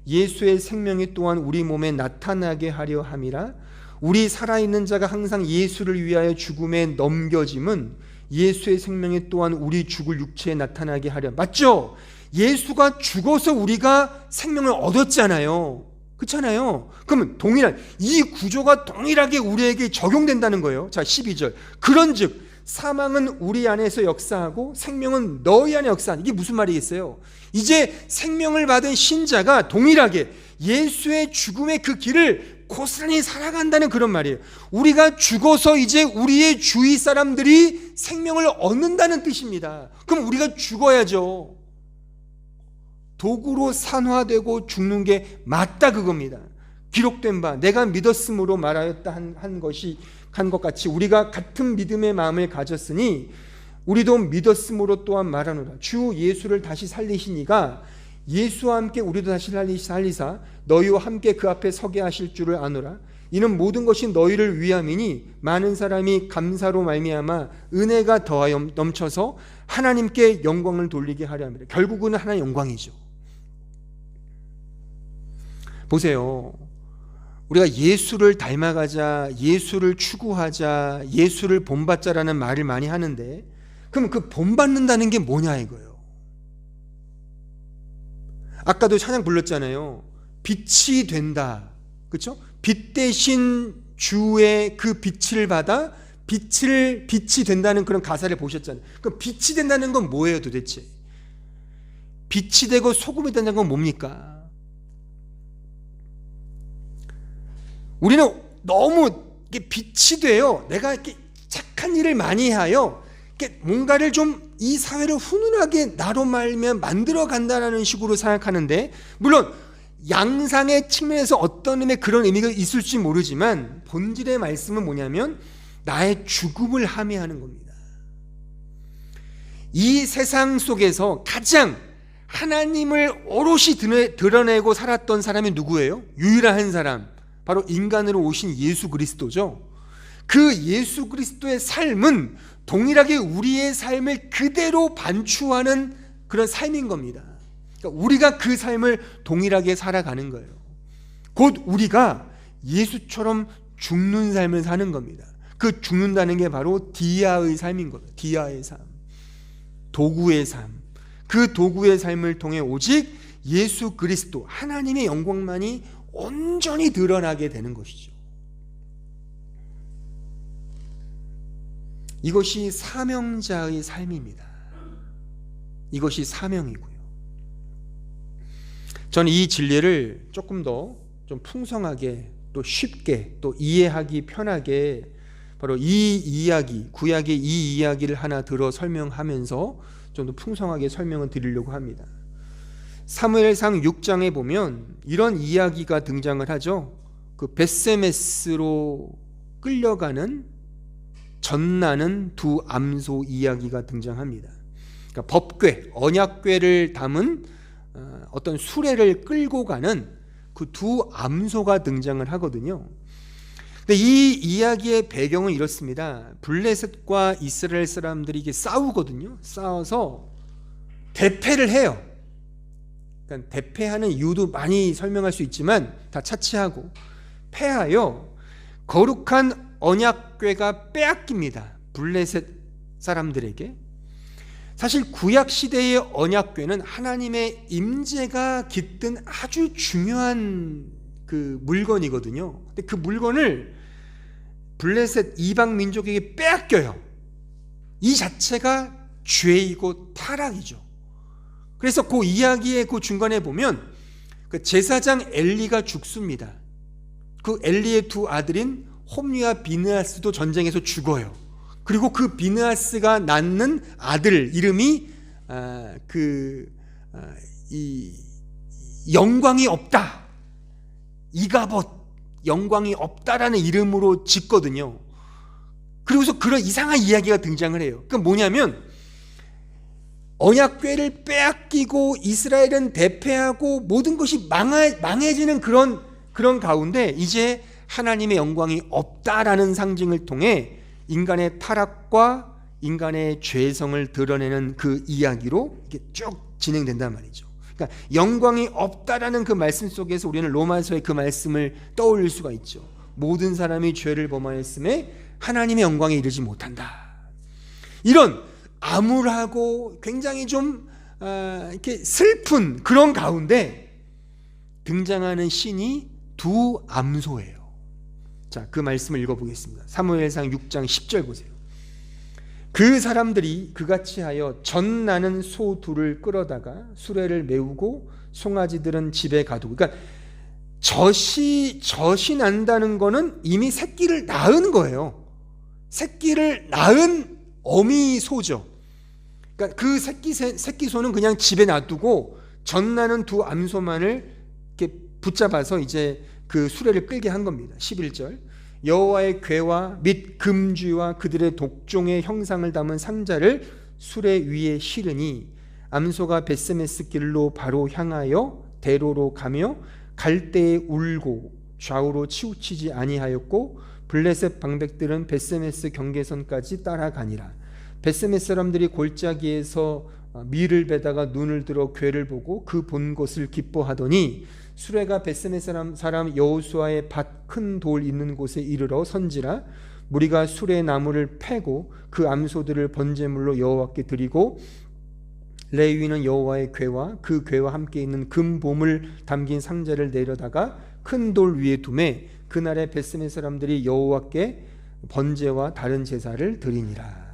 예수의 생명이 또한 우리 몸에 나타나게 하려 함이라. 우리 살아있는 자가 항상 예수를 위하여 죽음에 넘겨짐은 예수의 생명이 또한 우리 죽을 육체에 나타나게 하려. 맞죠? 예수가 죽어서 우리가 생명을 얻었잖아요. 그렇잖아요. 그러면 동일한 이 구조가 동일하게 우리에게 적용된다는 거예요. 자, 12절. 그런즉 사망은 우리 안에서 역사하고 생명은 너희 안에 역사하는. 이게 무슨 말이겠어요? 이제 생명을 받은 신자가 동일하게 예수의 죽음의 그 길을 고스란히 살아간다는 그런 말이에요. 우리가 죽어서 이제 우리의 주위 사람들이 생명을 얻는다는 뜻입니다. 그럼 우리가 죽어야죠. 도구로 산화되고 죽는 게 맞다 그겁니다. 기록된 바 내가 믿었으므로 말하였다 한 것 같이 우리가 같은 믿음의 마음을 가졌으니 우리도 믿었으므로 또한 말하노라. 주 예수를 다시 살리시니가 예수와 함께 우리도 다시 살리사 너희와 함께 그 앞에 서게 하실 줄을 아노라. 이는 모든 것이 너희를 위함이니 많은 사람이 감사로 말미암아 은혜가 더하여 넘쳐서 하나님께 영광을 돌리게 하려 합니다. 결국은 하나님의 영광이죠. 보세요. 우리가 예수를 닮아가자, 예수를 추구하자, 예수를 본받자라는 말을 많이 하는데 그럼 그 본받는다는 게 뭐냐 이거예요. 아까도 찬양 불렀잖아요. 빛이 된다. 그렇죠? 빛 대신 주의 그 빛을 받아 빛이 된다는 그런 가사를 보셨잖아요. 그럼 빛이 된다는 건 뭐예요 도대체? 빛이 되고 소금이 된다는 건 뭡니까? 우리는 너무 빛이 돼요. 내가 이렇게 착한 일을 많이 하여 뭔가를 좀 이 사회를 훈훈하게 나로 말면 만들어 간다라는 식으로 생각하는데, 물론 양상의 측면에서 어떤 의미의 그런 의미가 있을지 모르지만 본질의 말씀은 뭐냐면 나의 죽음을 함의하는 겁니다. 이 세상 속에서 가장 하나님을 오롯이 드러내고 살았던 사람이 누구예요? 유일한 한 사람, 바로 인간으로 오신 예수 그리스도죠. 그 예수 그리스도의 삶은 동일하게 우리의 삶을 그대로 반추하는 그런 삶인 겁니다. 그러니까 우리가 그 삶을 동일하게 살아가는 거예요. 곧 우리가 예수처럼 죽는 삶을 사는 겁니다. 그 죽는다는 게 바로 디아의 삶인 겁니다. 디아의 삶, 도구의 삶. 그 도구의 삶을 통해 오직 예수 그리스도 하나님의 영광만이 온전히 드러나게 되는 것이죠. 이것이 사명자의 삶입니다. 이것이 사명이고요. 저는 이 진리를 조금 더 좀 풍성하게 또 쉽게 또 이해하기 편하게 바로 이 이야기, 구약의 이 이야기를 하나 들어 설명하면서 좀 더 풍성하게 설명을 드리려고 합니다. 사무엘상 6장에 보면 이런 이야기가 등장을 하죠. 그 벳세메스로 끌려가는 전나는 두 암소 이야기가 등장합니다. 그러니까 법궤, 언약궤를 담은 어떤 수레를 끌고 가는 그 두 암소가 등장을 하거든요. 근데 이 이야기의 배경은 이렇습니다. 블레셋과 이스라엘 사람들이 이게 싸우거든요. 싸워서 대패를 해요. 그러니까 대패하는 이유도 많이 설명할 수 있지만 다 차치하고 패하여 거룩한 언약궤가 빼앗깁니다. 블레셋 사람들에게. 사실 구약 시대의 언약궤는 하나님의 임재가 깃든 아주 중요한 그 물건이거든요. 근데 그 물건을 블레셋 이방 민족에게 빼앗겨요. 이 자체가 죄이고 타락이죠. 그래서 그 이야기의 그 중간에 보면 그 제사장 엘리가 죽습니다. 그 엘리의 두 아들인 홈리와 비느하스도 전쟁에서 죽어요. 그리고 그 비느하스가 낳는 아들 이름이 이 영광이 없다, 이가봇, 영광이 없다라는 이름으로 짓거든요. 그리고서 그런 이상한 이야기가 등장을 해요. 그건 뭐냐면 언약궤를 빼앗기고 이스라엘은 대패하고 모든 것이 망해지는 그런 가운데 이제 하나님의 영광이 없다라는 상징을 통해 인간의 타락과 인간의 죄성을 드러내는 그 이야기로 이렇게 쭉 진행된단 말이죠. 그러니까 영광이 없다라는 그 말씀 속에서 우리는 로마서의 그 말씀을 떠올릴 수가 있죠. 모든 사람이 죄를 범하였음에 하나님의 영광에 이르지 못한다. 이런 암울하고 굉장히 좀 이렇게 슬픈 그런 가운데 등장하는 신이 두 암소예요. 자, 그 말씀을 읽어보겠습니다. 사무엘상 6장 10절 보세요. 그 사람들이 그같이 하여 젖나는 소 둘을 끌어다가 수레를 메우고 송아지들은 집에 가두고. 그러니까 젖이 난다는 거는 이미 새끼를 낳은 거예요. 새끼를 낳은 어미 소죠. 그러니까 그 새끼 소는 그냥 집에 놔두고 젖나는 두 암소만을 이렇게 붙잡아서 이제 그 수레를 끌게 한 겁니다. 11절 여호와의 궤와 및 금쥐와 그들의 독종의 형상을 담은 상자를 수레 위에 실으니 암소가 벳세메스 길로 바로 향하여 대로로 가며 갈 때에 울고 좌우로 치우치지 아니하였고 블레셋 방백들은 벳세메스 경계선까지 따라가니라. 벳세메스 사람들이 골짜기에서 밀을 베다가 눈을 들어 궤를 보고 그 본 것을 기뻐하더니 수레가 벳세메스 사람 여호수아의 밭 큰 돌 있는 곳에 이르러 선지라. 무리가 수레 나무를 패고 그 암소들을 번제물로 여호와께 드리고 레위는 여호와의 궤와 그 궤와 함께 있는 금보물 담긴 상자를 내려다가 큰 돌 위에 두매 그날에 벳세메스 사람들이 여호와께 번제와 다른 제사를 드리니라.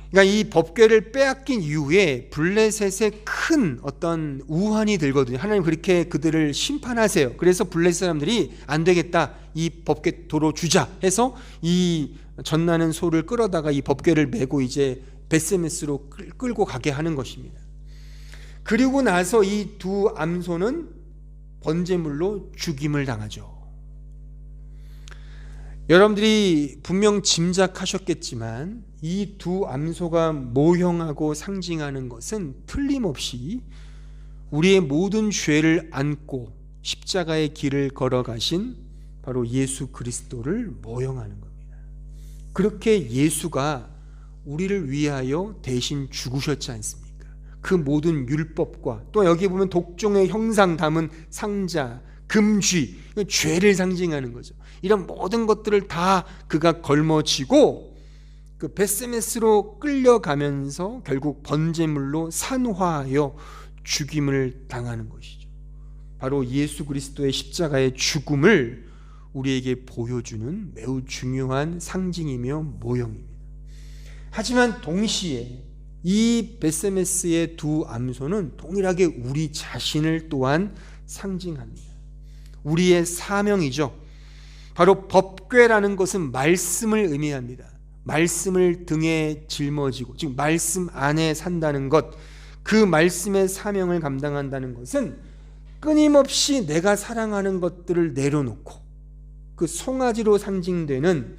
그러니까 이 법궤를 빼앗긴 이후에 블레셋에 큰 어떤 우환이 들거든요. 하나님 그렇게 그들을 심판하세요. 그래서 블레셋 사람들이 안 되겠다, 이 법궤 도로 주자 해서 이 젖나는 소를 끌어다가 이 법궤를 메고 이제 벳세메스로 끌고 가게 하는 것입니다. 그리고 나서 이 두 암소는 번제물로 죽임을 당하죠. 여러분들이 분명 짐작하셨겠지만 이 두 암소가 모형하고 상징하는 것은 틀림없이 우리의 모든 죄를 안고 십자가의 길을 걸어가신 바로 예수 그리스도를 모형하는 겁니다. 그렇게 예수가 우리를 위하여 대신 죽으셨지 않습니까? 그 모든 율법과 또 여기 보면 독종의 형상 담은 상자, 금쥐, 죄를 상징하는 거죠. 이런 모든 것들을 다 그가 걸머쥐고 그 벳세메스로 끌려가면서 결국 번제물로 산화하여 죽임을 당하는 것이죠. 바로 예수 그리스도의 십자가의 죽음을 우리에게 보여주는 매우 중요한 상징이며 모형입니다. 하지만 동시에 이 벳세메스의 두 암소는 동일하게 우리 자신을 또한 상징합니다. 우리의 사명이죠. 바로 법궤라는 것은 말씀을 의미합니다. 말씀을 등에 짊어지고 즉 말씀 안에 산다는 것, 그 말씀의 사명을 감당한다는 것은 끊임없이 내가 사랑하는 것들을 내려놓고 그 송아지로 상징되는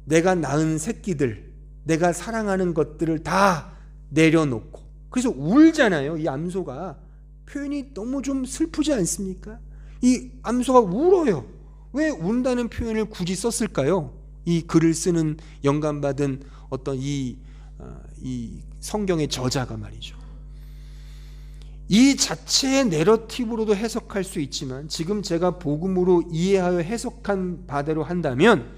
내가 낳은 새끼들, 내가 사랑하는 것들을 다 내려놓고, 그래서 울잖아요. 이 암소가. 표현이 너무 좀 슬프지 않습니까? 이 암소가 울어요. 왜 운다는 표현을 굳이 썼을까요? 이 글을 쓰는 영감받은 어떤 이 성경의 저자가 말이죠. 이 자체의 내러티브로도 해석할 수 있지만, 지금 제가 복음으로 이해하여 해석한 바대로 한다면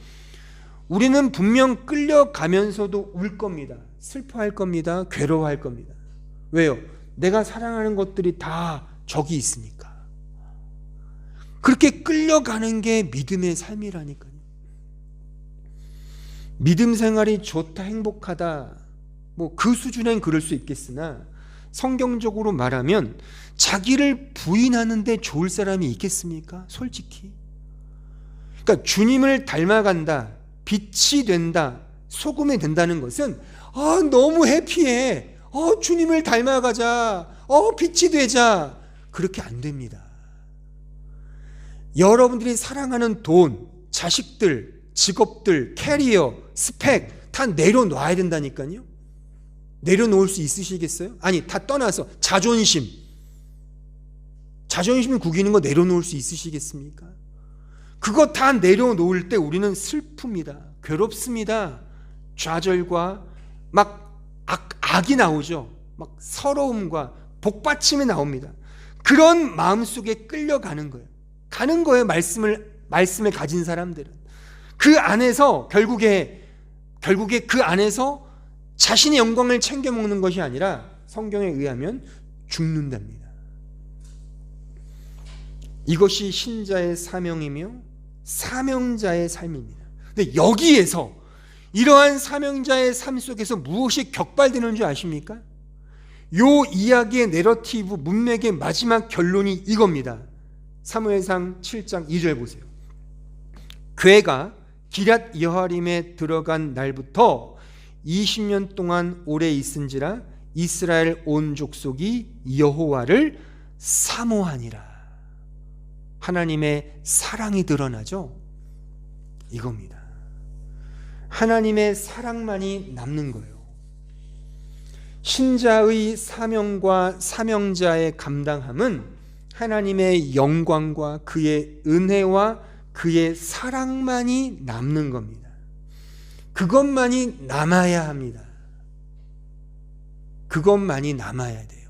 우리는 분명 끌려가면서도 울 겁니다. 슬퍼할 겁니다. 괴로워할 겁니다. 왜요? 내가 사랑하는 것들이 다 저기 있으니까. 그렇게 끌려가는 게 믿음의 삶이라니까요. 믿음 생활이 좋다, 행복하다, 뭐 그 수준엔 그럴 수 있겠으나, 성경적으로 말하면 자기를 부인하는데 좋을 사람이 있겠습니까? 솔직히. 그러니까 주님을 닮아간다, 빛이 된다, 소금이 된다는 것은 너무 해피해, 주님을 닮아가자, 빛이 되자, 그렇게 안 됩니다. 여러분들이 사랑하는 돈, 자식들, 직업들, 캐리어, 스펙 다 내려놔야 된다니까요. 내려놓을 수 있으시겠어요? 아니, 다 떠나서 자존심 구기는 거 내려놓을 수 있으시겠습니까? 그거 다 내려놓을 때 우리는 슬픕니다. 괴롭습니다. 좌절과 막 악이 나오죠. 막 서러움과 복받침이 나옵니다. 그런 마음속에 끌려가는 거예요. 가는 거예요. 말씀을 가진 사람들은 그 안에서 결국에 그 안에서 자신의 영광을 챙겨 먹는 것이 아니라 성경에 의하면 죽는답니다. 이것이 신자의 사명이며 사명자의 삶입니다. 근데 여기에서 이러한 사명자의 삶 속에서 무엇이 격발되는 줄 아십니까? 요 이야기의 내러티브 문맥의 마지막 결론이 이겁니다. 사무엘상 7장 2절 보세요. 그애가 기럇 여아림에 들어간 날부터 20년 동안 오래 있은지라 이스라엘 온 족속이 여호와를 사모하니라. 하나님의 사랑이 드러나죠. 이겁니다. 하나님의 사랑만이 남는 거예요. 신자의 사명과 사명자의 감당함은 하나님의 영광과 그의 은혜와 그의 사랑만이 남는 겁니다. 그것만이 남아야 합니다. 그것만이 남아야 돼요.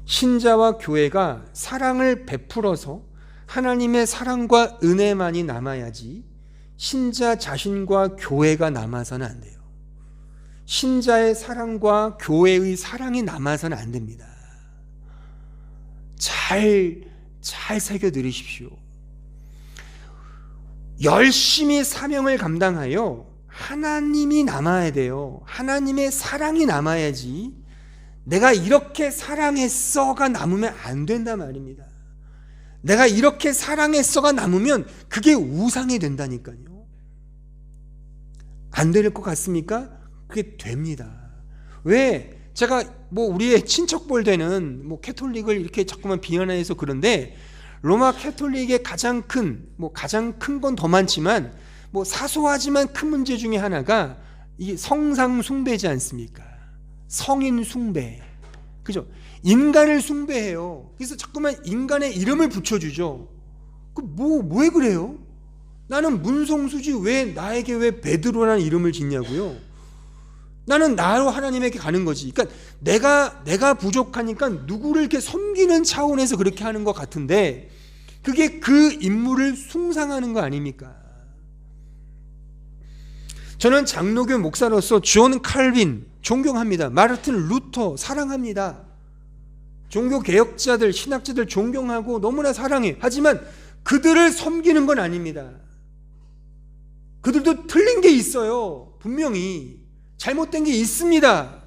신자와 교회가 사랑을 베풀어서 하나님의 사랑과 은혜만이 남아야지 신자 자신과 교회가 남아서는 안 돼요. 신자의 사랑과 교회의 사랑이 남아서는 안 됩니다. 잘 새겨 들으십시오. 열심히 사명을 감당하여 하나님이 남아야 돼요. 하나님의 사랑이 남아야지 내가 이렇게 사랑했어가 남으면 안 된단 말입니다. 내가 이렇게 사랑했어가 남으면 그게 우상이 된다니까요. 안 될 것 같습니까? 그게 됩니다. 왜? 제가 우리의 친척볼 되는 캐톨릭을 이렇게 자꾸만 비난해서 그런데, 로마 캐톨릭의 가장 큰 건 더 많지만 사소하지만 큰 문제 중에 하나가 이 성상 숭배지 않습니까? 성인 숭배. 그죠? 인간을 숭배해요. 그래서 자꾸만 인간의 이름을 붙여주죠. 왜 그래요? 나는 문성수지 왜 나에게 왜 베드로라는 이름을 짓냐고요? 나는 나로 하나님에게 가는 거지. 그러니까 내가 부족하니까 누구를 이렇게 섬기는 차원에서 그렇게 하는 것 같은데, 그게 그 인물을 숭상하는 거 아닙니까? 저는 장로교 목사로서 존 칼빈 존경합니다. 마르틴 루터 사랑합니다. 종교 개혁자들, 신학자들 존경하고 너무나 사랑해. 하지만 그들을 섬기는 건 아닙니다. 그들도 틀린 게 있어요. 분명히 잘못된 게 있습니다.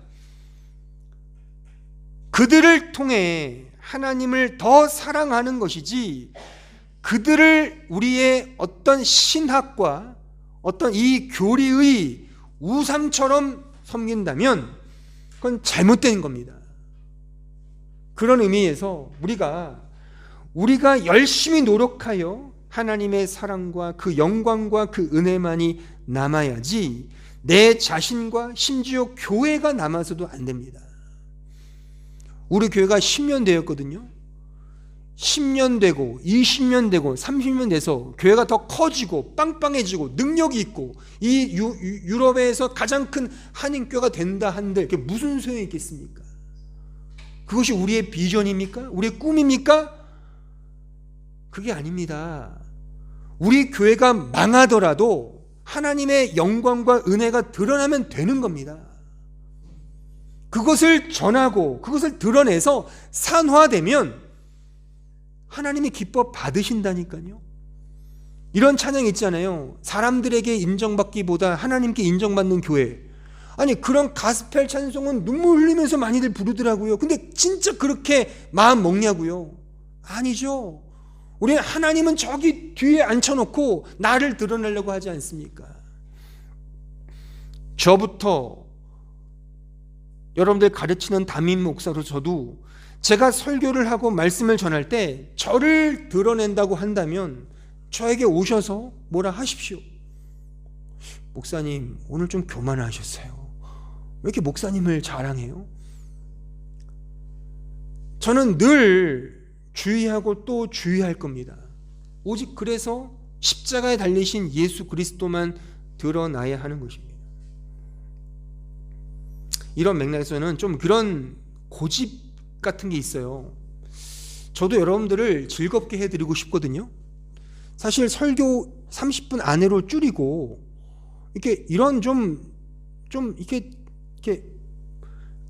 그들을 통해 하나님을 더 사랑하는 것이지, 그들을 우리의 어떤 신학과 어떤 이 교리의 우상처럼 섬긴다면 그건 잘못된 겁니다. 그런 의미에서 우리가 열심히 노력하여 하나님의 사랑과 그 영광과 그 은혜만이 남아야지 내 자신과 심지어 교회가 남아서도 안 됩니다. 우리 교회가 10년 되었거든요. 10년 되고 20년 되고 30년 돼서 교회가 더 커지고 빵빵해지고 능력이 있고 이 유럽에서 가장 큰 한인교회가 된다 한들 그게 무슨 소용이 있겠습니까? 그것이 우리의 비전입니까? 우리의 꿈입니까? 그게 아닙니다. 우리 교회가 망하더라도 하나님의 영광과 은혜가 드러나면 되는 겁니다. 그것을 전하고 그것을 드러내서 산화되면 하나님이 기뻐 받으신다니까요. 이런 찬양이 있잖아요. 사람들에게 인정받기보다 하나님께 인정받는 교회. 아니 그런 가스펠 찬송은 눈물 흘리면서 많이들 부르더라고요. 근데 진짜 그렇게 마음 먹냐고요? 아니죠. 우리는 하나님은 저기 뒤에 앉혀놓고 나를 드러내려고 하지 않습니까? 저부터 여러분들 가르치는 담임 목사로 저도 제가 설교를 하고 말씀을 전할 때 저를 드러낸다고 한다면 저에게 오셔서 뭐라 하십시오. 목사님 오늘 좀 교만하셨어요. 왜 이렇게 목사님을 자랑해요? 저는 늘 주의하고 또 주의할 겁니다. 오직 그래서 십자가에 달리신 예수 그리스도만 드러나야 하는 것입니다. 이런 맥락에서는 좀 그런 고집 같은 게 있어요. 저도 여러분들을 즐겁게 해드리고 싶거든요. 사실 설교 30분 안으로 줄이고 이렇게 이런 좀 이렇게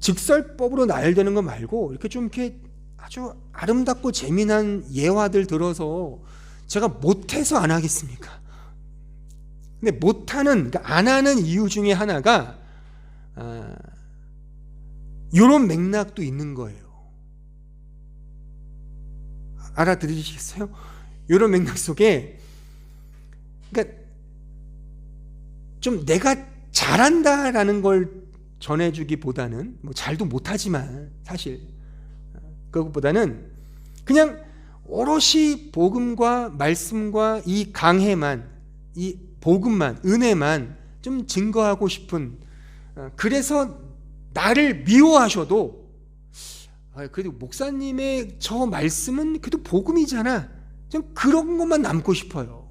직설법으로 나열되는 거 말고 이렇게 좀 이렇게 아주 아름답고 재미난 예화들 들어서 제가 못해서 안 하겠습니까? 근데 못하는, 그러니까 안 하는 이유 중에 하나가 이런 맥락도 있는 거예요. 알아들으시겠어요? 이런 맥락 속에 그러니까 좀 내가 잘한다라는 걸 전해주기보다는 뭐 잘도 못하지만 사실 그것보다는 그냥 오롯이 복음과 말씀과 이 강해만 이 복음만 은혜만 좀 증거하고 싶은 그래서 나를 미워하셔도 그래도 목사님의 저 말씀은 그래도 복음이잖아 좀 그런 것만 남고 싶어요.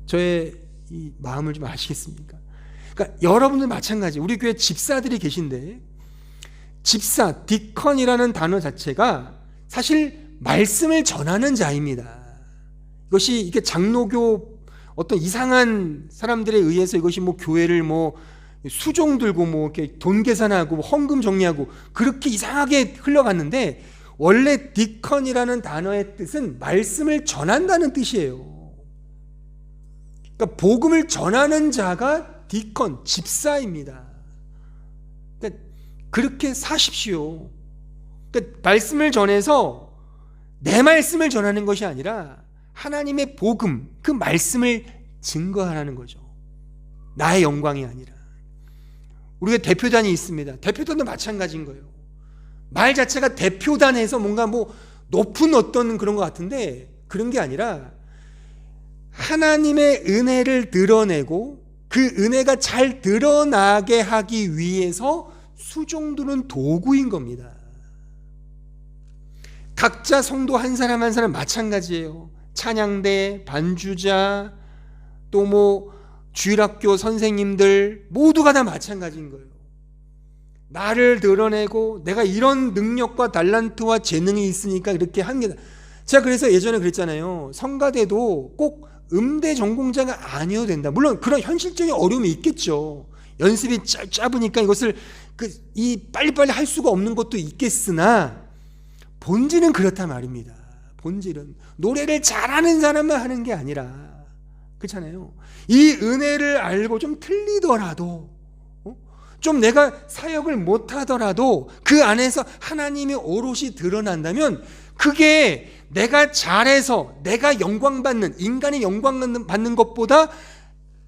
저의 이 마음을 좀 아시겠습니까? 그러니까 여러분들 마찬가지 우리 교회 집사들이 계신데 집사, 디컨이라는 단어 자체가 사실 말씀을 전하는 자입니다. 이것이 이게 장로교 어떤 이상한 사람들에 의해서 이것이 뭐 교회를 뭐 수종 들고 뭐 이렇게 돈 계산하고 헌금 정리하고 그렇게 이상하게 흘러갔는데 원래 디컨이라는 단어의 뜻은 말씀을 전한다는 뜻이에요. 그러니까 복음을 전하는 자가 디컨, 집사입니다. 그러니까 그렇게 사십시오. 그러니까 말씀을 전해서 내 말씀을 전하는 것이 아니라 하나님의 복음, 그 말씀을 증거하라는 거죠. 나의 영광이 아니라. 우리가 대표단이 있습니다. 대표단도 마찬가지인 거예요. 말 자체가 대표단에서 뭔가 뭐 높은 어떤 그런 것 같은데 그런 게 아니라 하나님의 은혜를 드러내고 그 은혜가 잘 드러나게 하기 위해서 수종들은 도구인 겁니다. 각자 성도 한 사람 한 사람 마찬가지예요. 찬양대, 반주자, 또 뭐 주일학교 선생님들 모두가 다 마찬가지인 거예요. 나를 드러내고 내가 이런 능력과 달란트와 재능이 있으니까 이렇게 하는 게 제가 그래서 예전에 그랬잖아요. 성가대도 꼭 음대 전공자가 아니어도 된다. 물론 그런 현실적인 어려움이 있겠죠. 연습이 짧으니까 이것을 빨리빨리 할 수가 없는 것도 있겠으나 본질은 그렇단 말입니다. 본질은 노래를 잘하는 사람만 하는 게 아니라 그렇잖아요. 이 은혜를 알고 좀 틀리더라도 좀 내가 사역을 못하더라도 그 안에서 하나님이 오롯이 드러난다면 그게 내가 잘해서 내가 영광받는 인간이 영광받는 것보다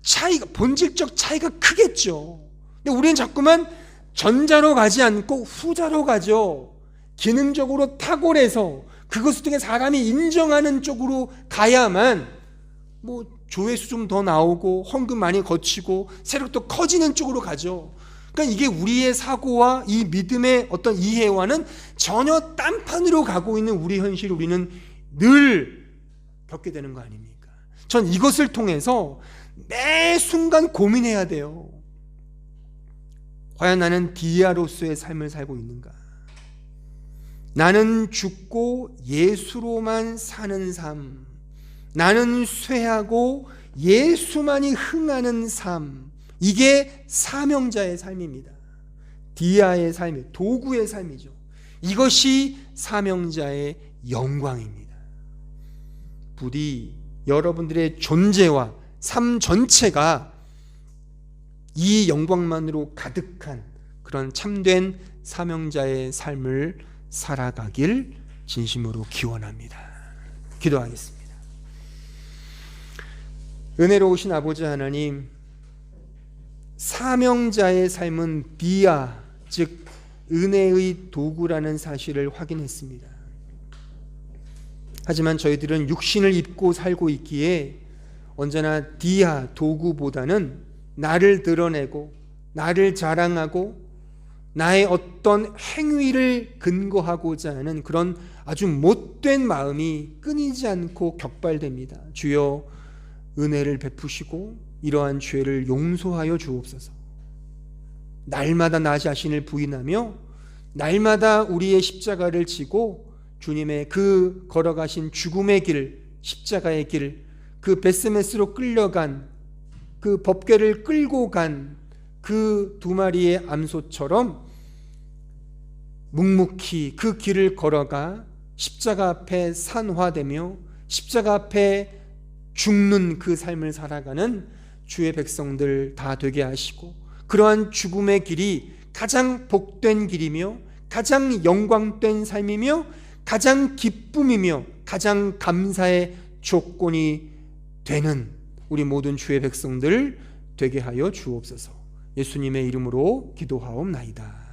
차이가 본질적 차이가 크겠죠. 근데 우리는 자꾸만 전자로 가지 않고 후자로 가죠. 기능적으로 탁월해서 그것을 통해 사람이 인정하는 쪽으로 가야만 조회수 좀 더 나오고 헌금 많이 거치고 세력도 커지는 쪽으로 가죠. 그러니까 이게 우리의 사고와 이 믿음의 어떤 이해와는 전혀 딴판으로 가고 있는 우리 현실을 우리는 늘 겪게 되는 거 아닙니까? 전 이것을 통해서 매 순간 고민해야 돼요. 과연 나는 디아로서의 삶을 살고 있는가? 나는 죽고 예수로만 사는 삶, 나는 쇠하고 예수만이 흥하는 삶, 이게 사명자의 삶입니다. 디아의 삶이, 도구의 삶이죠. 이것이 사명자의 영광입니다. 부디 여러분들의 존재와 삶 전체가 이 영광만으로 가득한 그런 참된 사명자의 삶을 살아가길 진심으로 기원합니다. 기도하겠습니다. 은혜로우신 아버지 하나님, 사명자의 삶은 디아, 즉 은혜의 도구라는 사실을 확인했습니다. 하지만 저희들은 육신을 입고 살고 있기에 언제나 디아, 도구보다는 나를 드러내고 나를 자랑하고 나의 어떤 행위를 근거하고자 하는 그런 아주 못된 마음이 끊이지 않고 격발됩니다. 주여, 은혜를 베푸시고 이러한 죄를 용서하여 주옵소서. 날마다 나 자신을 부인하며 날마다 우리의 십자가를 지고 주님의 그 걸어가신 죽음의 길, 십자가의 길, 그 벳세메스로 끌려간 그 법궤를 끌고 간 그 두 마리의 암소처럼 묵묵히 그 길을 걸어가 십자가 앞에 산화되며 십자가 앞에 죽는 그 삶을 살아가는 주의 백성들 다 되게 하시고, 그러한 죽음의 길이 가장 복된 길이며 가장 영광된 삶이며 가장 기쁨이며 가장 감사의 조건이 되는 우리 모든 주의 백성들 되게 하여 주옵소서. 예수님의 이름으로 기도하옵나이다.